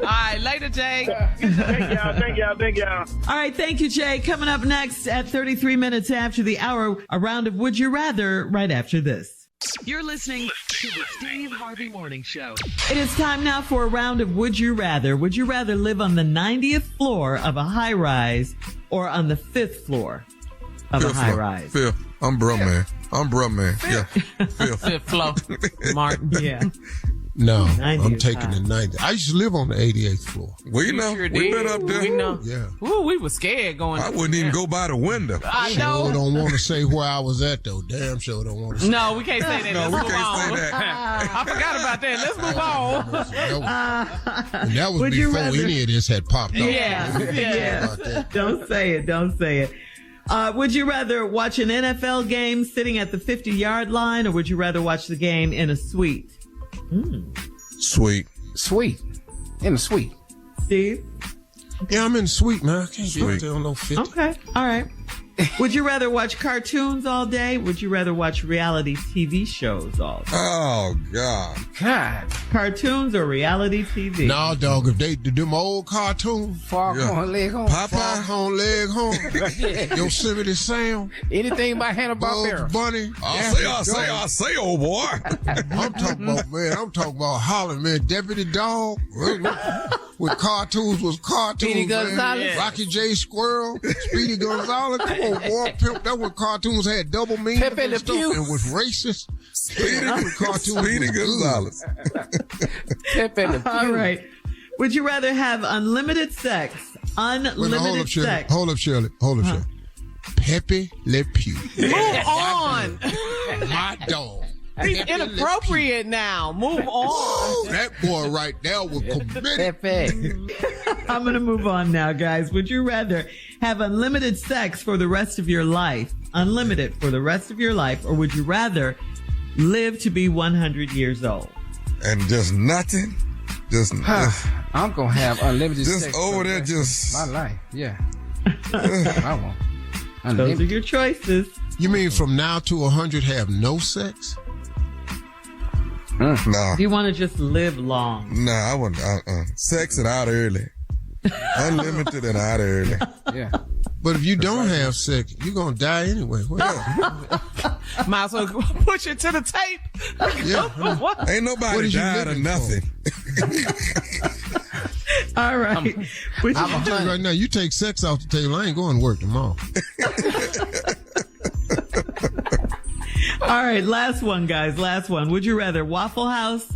right, later, Jay. Thank y'all. All right, thank you, Jay. Coming up next at 33 minutes after the hour, a round of Would You Rather right after this. You're listening to the Steve Harvey Morning Show. It is time now for a round of Would You Rather. Would you rather live on the 90th floor of a high-rise or on the 5th floor of a high-rise? Fifth. I'm bruh, man. Yeah. Fifth floor. Martin. Yeah. No, 90 I'm is taking high. the 90. I used to live on the 88th floor. We know. Sure We've did. been up there. We know. Yeah. Ooh, we were scared going. I wouldn't even go by the window. I Sure know. don't want to say where I was at, though. Damn sure don't want to say. No, we can't say that. No, Let's we move can't on. say that. I forgot about that. Let's move on. That was Would you before rather- any of this had popped up. Yeah. About that. Don't say it. Don't say it. Would you rather watch an NFL game sitting at the 50-yard line, or would you rather watch the game in a suite? Sweet. Sweet. In the suite. Steve? Yeah, I'm in the suite, man. I can't Sweet. get there on no 50. Okay. All right. Would you rather watch cartoons all day? Would you rather watch reality TV shows all day? Oh, God. God. Cartoons or reality TV? Nah, dog, if they do them old cartoons, Foghorn Leghorn. Popeye. Foghorn Leghorn, Yosemite Sam, Anything by Hanna Bugs Barbera. Bunny. I say, old boy. I'm talking about Holland, man. Deputy Dog. With cartoons was cartoons, Speedy man. Gonzales. Rocky J. Squirrel, Speedy Gonzales. Come on, boy. Pimp. That when cartoons had double meaning Pepe Le and stuff Pew. and was racist. Speedy cartoons Speedy was good. Gonzales. Pepe Le Pew. All right. Would you rather have unlimited sex? Unlimited Hold up, Shirley. sex. Hold up, Shirley. Pepe Le Pew. Move on. My dog. He's inappropriate now. Move on. That boy right there was committed. Pepe. I'm going to move on now, guys. Would you rather have unlimited sex for the rest of your life? Unlimited for the rest of your life? Or would you rather live to be 100 years old? And just nothing. I'm going to have unlimited Just sex over for the there, rest just- of my life. Yeah. I want. Those are Unlimited. your choices. You mean from now to 100 have no sex? No. You want to just live long. Nah, I wouldn't. Sex it out early. Unlimited and out early. Yeah. But if you don't have sex, you're going to die anyway. What Might as well push it to the tape. Yeah. Ain't What nobody is you died or living nothing. All right. Would you- I'm telling you right now, you take sex off the table, I ain't going to work tomorrow. All right. Last one, guys. Last one. Would you rather Waffle House,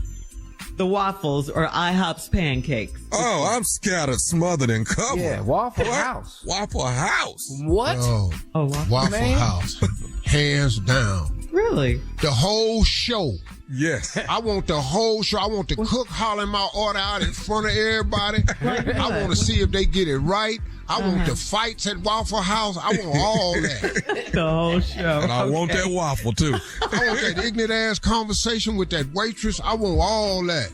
the waffles, or IHOP's pancakes? Oh, I'm scattered, smothered, and covered. Yeah. Waffle What? House. Waffle House. What? Oh, Oh, waffle. Waffle Man. House. Hands down. Really? The whole show. Yes. I want the whole show. I want the cook hollering my order out in front of everybody. I want to see if they get it right. I want the fights at Waffle House. I want all that. The whole show. And I want that waffle, too. I want that ignorant ass conversation with that waitress. I want all that.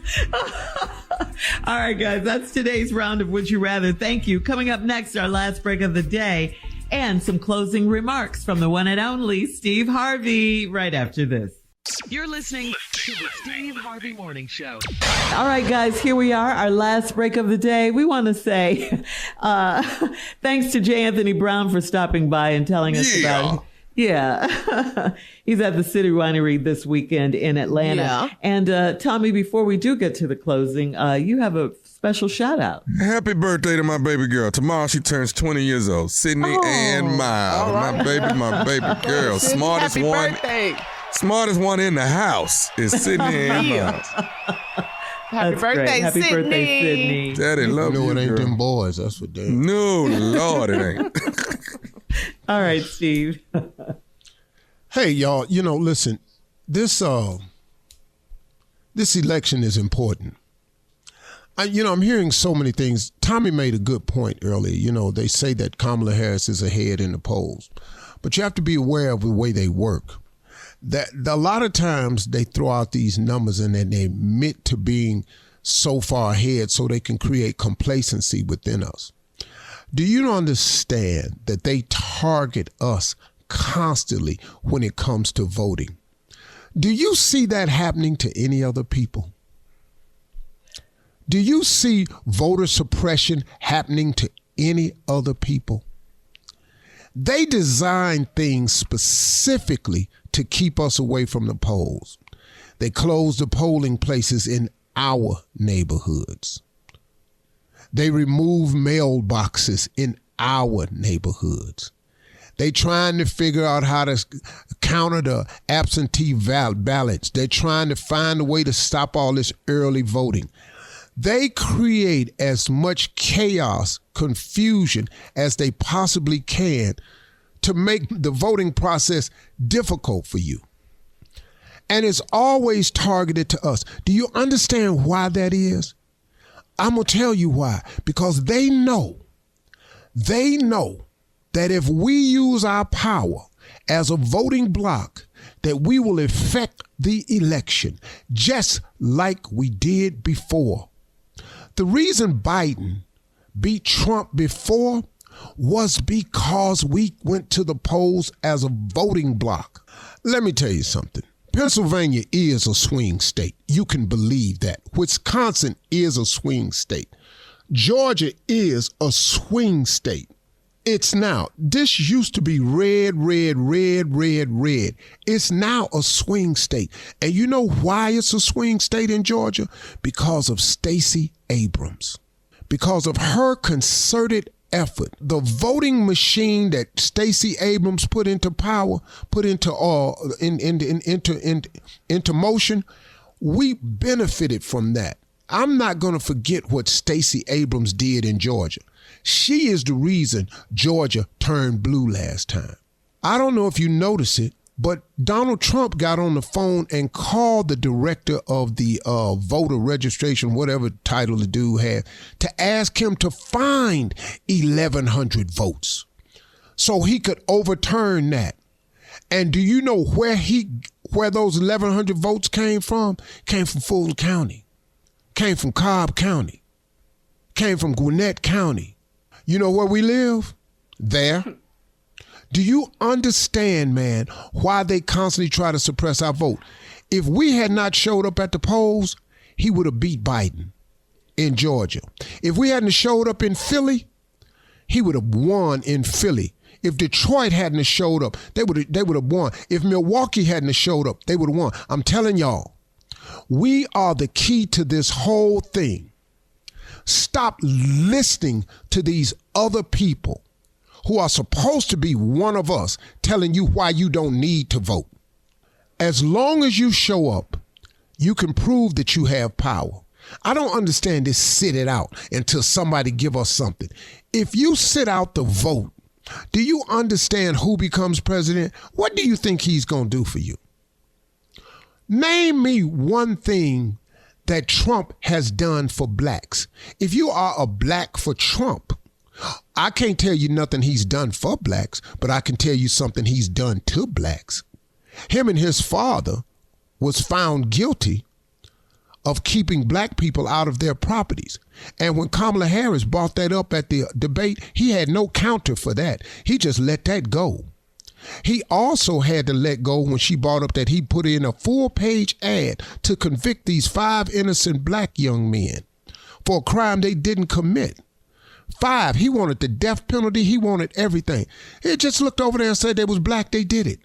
All right, guys. That's today's round of Would You Rather. Thank you. Coming up next, our last break of the day and some closing remarks from the one and only Steve Harvey right after this. You're listening to the Steve Harvey Morning Show. All right, guys, here we are, our last break of the day. We want to say thanks to J. Anthony Brown for stopping by and telling us about Yeah. He's at the City Winery this weekend in Atlanta. Yeah. And Tommy, before we do get to the closing, you have a special shout out. Happy birthday to my baby girl. Tomorrow she turns 20 years old. Sydney Ann Miles. Right. My baby girl. Smartest Happy one. birthday. Smartest one in the house is Sydney Ann Yeah. Miles. Happy That's birthday, great. Happy Sydney. birthday, Sydney. Daddy love No, you, it ain't girl. them boys. That's what they. No, Lord, it ain't. All right, Steve. Hey, y'all. Listen. This election is important. I'm hearing so many things. Tommy made a good point earlier. They say that Kamala Harris is ahead in the polls, but you have to be aware of the way they work. That a lot of times they throw out these numbers and then they admit to being so far ahead so they can create complacency within us. Do you understand that they target us constantly when it comes to voting? Do you see that happening to any other people? Do you see voter suppression happening to any other people? They design things specifically to keep us away from the polls. They close the polling places in our neighborhoods. They remove mailboxes in our neighborhoods. They trying to figure out how to counter the absentee ballots. They're trying to find a way to stop all this early voting. They create as much chaos, confusion as they possibly can to make the voting process difficult for you. And it's always targeted to us. Do you understand why that is? I'm going to tell you why. Because they know that if we use our power as a voting bloc, that we will affect the election just like we did before. The reason Biden beat Trump before was because we went to the polls as a voting bloc. Let me tell you something. Pennsylvania is a swing state. You can believe that. Wisconsin is a swing state. Georgia is a swing state. It's now. This used to be red. It's now a swing state. And you know why it's a swing state in Georgia? Because of Stacey Abrams. Because of her concerted effort. The voting machine that Stacey Abrams put into power, put into motion, we benefited from that. I'm not going to forget what Stacey Abrams did in Georgia. She is the reason Georgia turned blue last time. I don't know if you notice it, but Donald Trump got on the phone and called the director of the voter registration, whatever title the dude had, to ask him to find 1,100 votes so he could overturn that. And do you know where those 1,100 votes came from? Came from Fulton County, came from Cobb County, came from Gwinnett County. You know where we live? There. Do you understand, man, why they constantly try to suppress our vote? If we had not showed up at the polls, he would have beat Biden in Georgia. If we hadn't showed up in Philly, he would have won in Philly. If Detroit hadn't showed up, they would have won. If Milwaukee hadn't showed up, they would have won. I'm telling y'all, we are the key to this whole thing. Stop listening to these other people who are supposed to be one of us telling you why you don't need to vote. As long as you show up, you can prove that you have power. I don't understand this sit it out until somebody give us something. If you sit out the vote, do you understand who becomes president? What do you think he's going to do for you? Name me one thing that Trump has done for blacks. If you are a black for Trump, I can't tell you nothing he's done for blacks, but I can tell you something he's done to blacks. Him and his father was found guilty of keeping black people out of their properties. And when Kamala Harris brought that up at the debate, he had no counter for that. He just let that go. He also had to let go when she brought up that he put in a full-page ad to convict these 5 innocent black young men for a crime they didn't commit. 5, he wanted the death penalty. He wanted everything. It just looked over there and said they was black. They did it.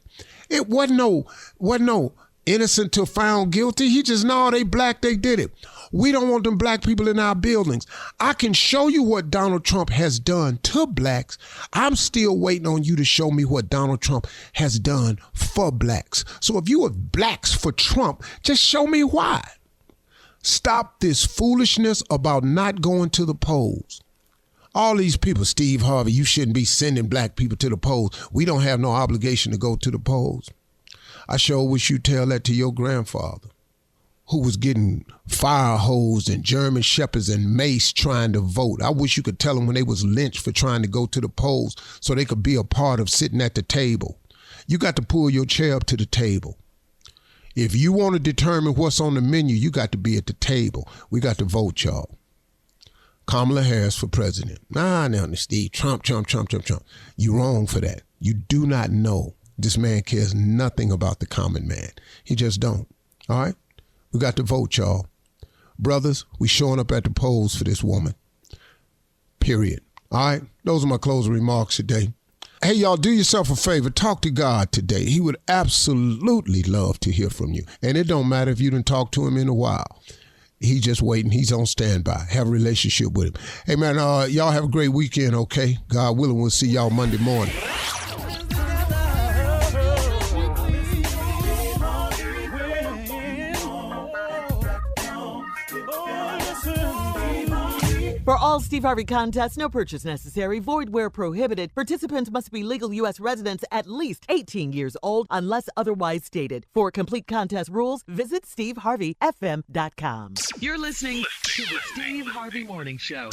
It wasn't no innocent till found guilty. He just, no, they black. They did it. We don't want them black people in our buildings. I can show you what Donald Trump has done to blacks. I'm still waiting on you to show me what Donald Trump has done for blacks. So if you are blacks for Trump, just show me why. Stop this foolishness about not going to the polls. All these people, Steve Harvey, you shouldn't be sending black people to the polls. We don't have no obligation to go to the polls. I sure wish you'd tell that to your grandfather, who was getting fire hose and German shepherds and mace trying to vote. I wish you could tell them when they was lynched for trying to go to the polls so they could be a part of sitting at the table. You got to pull your chair up to the table. If you want to determine what's on the menu, you got to be at the table. We got to vote, y'all. Kamala Harris for president. Now, Steve, Trump. You wrong for that. You do not know. This man cares nothing about the common man. He just don't. All right? We got to vote, y'all. Brothers, we showing up at the polls for this woman. Period. All right? Those are my closing remarks today. Hey, y'all, do yourself a favor. Talk to God today. He would absolutely love to hear from you. And it don't matter if you didn't talk to him in a while. He's just waiting. He's on standby. Have a relationship with him. Hey, man, y'all have a great weekend, okay? God willing, we'll see y'all Monday morning. For all Steve Harvey contests, no purchase necessary, void where prohibited. Participants must be legal U.S. residents at least 18 years old unless otherwise stated. For complete contest rules, visit SteveHarveyFM.com. You're listening to the Steve Harvey Morning Show.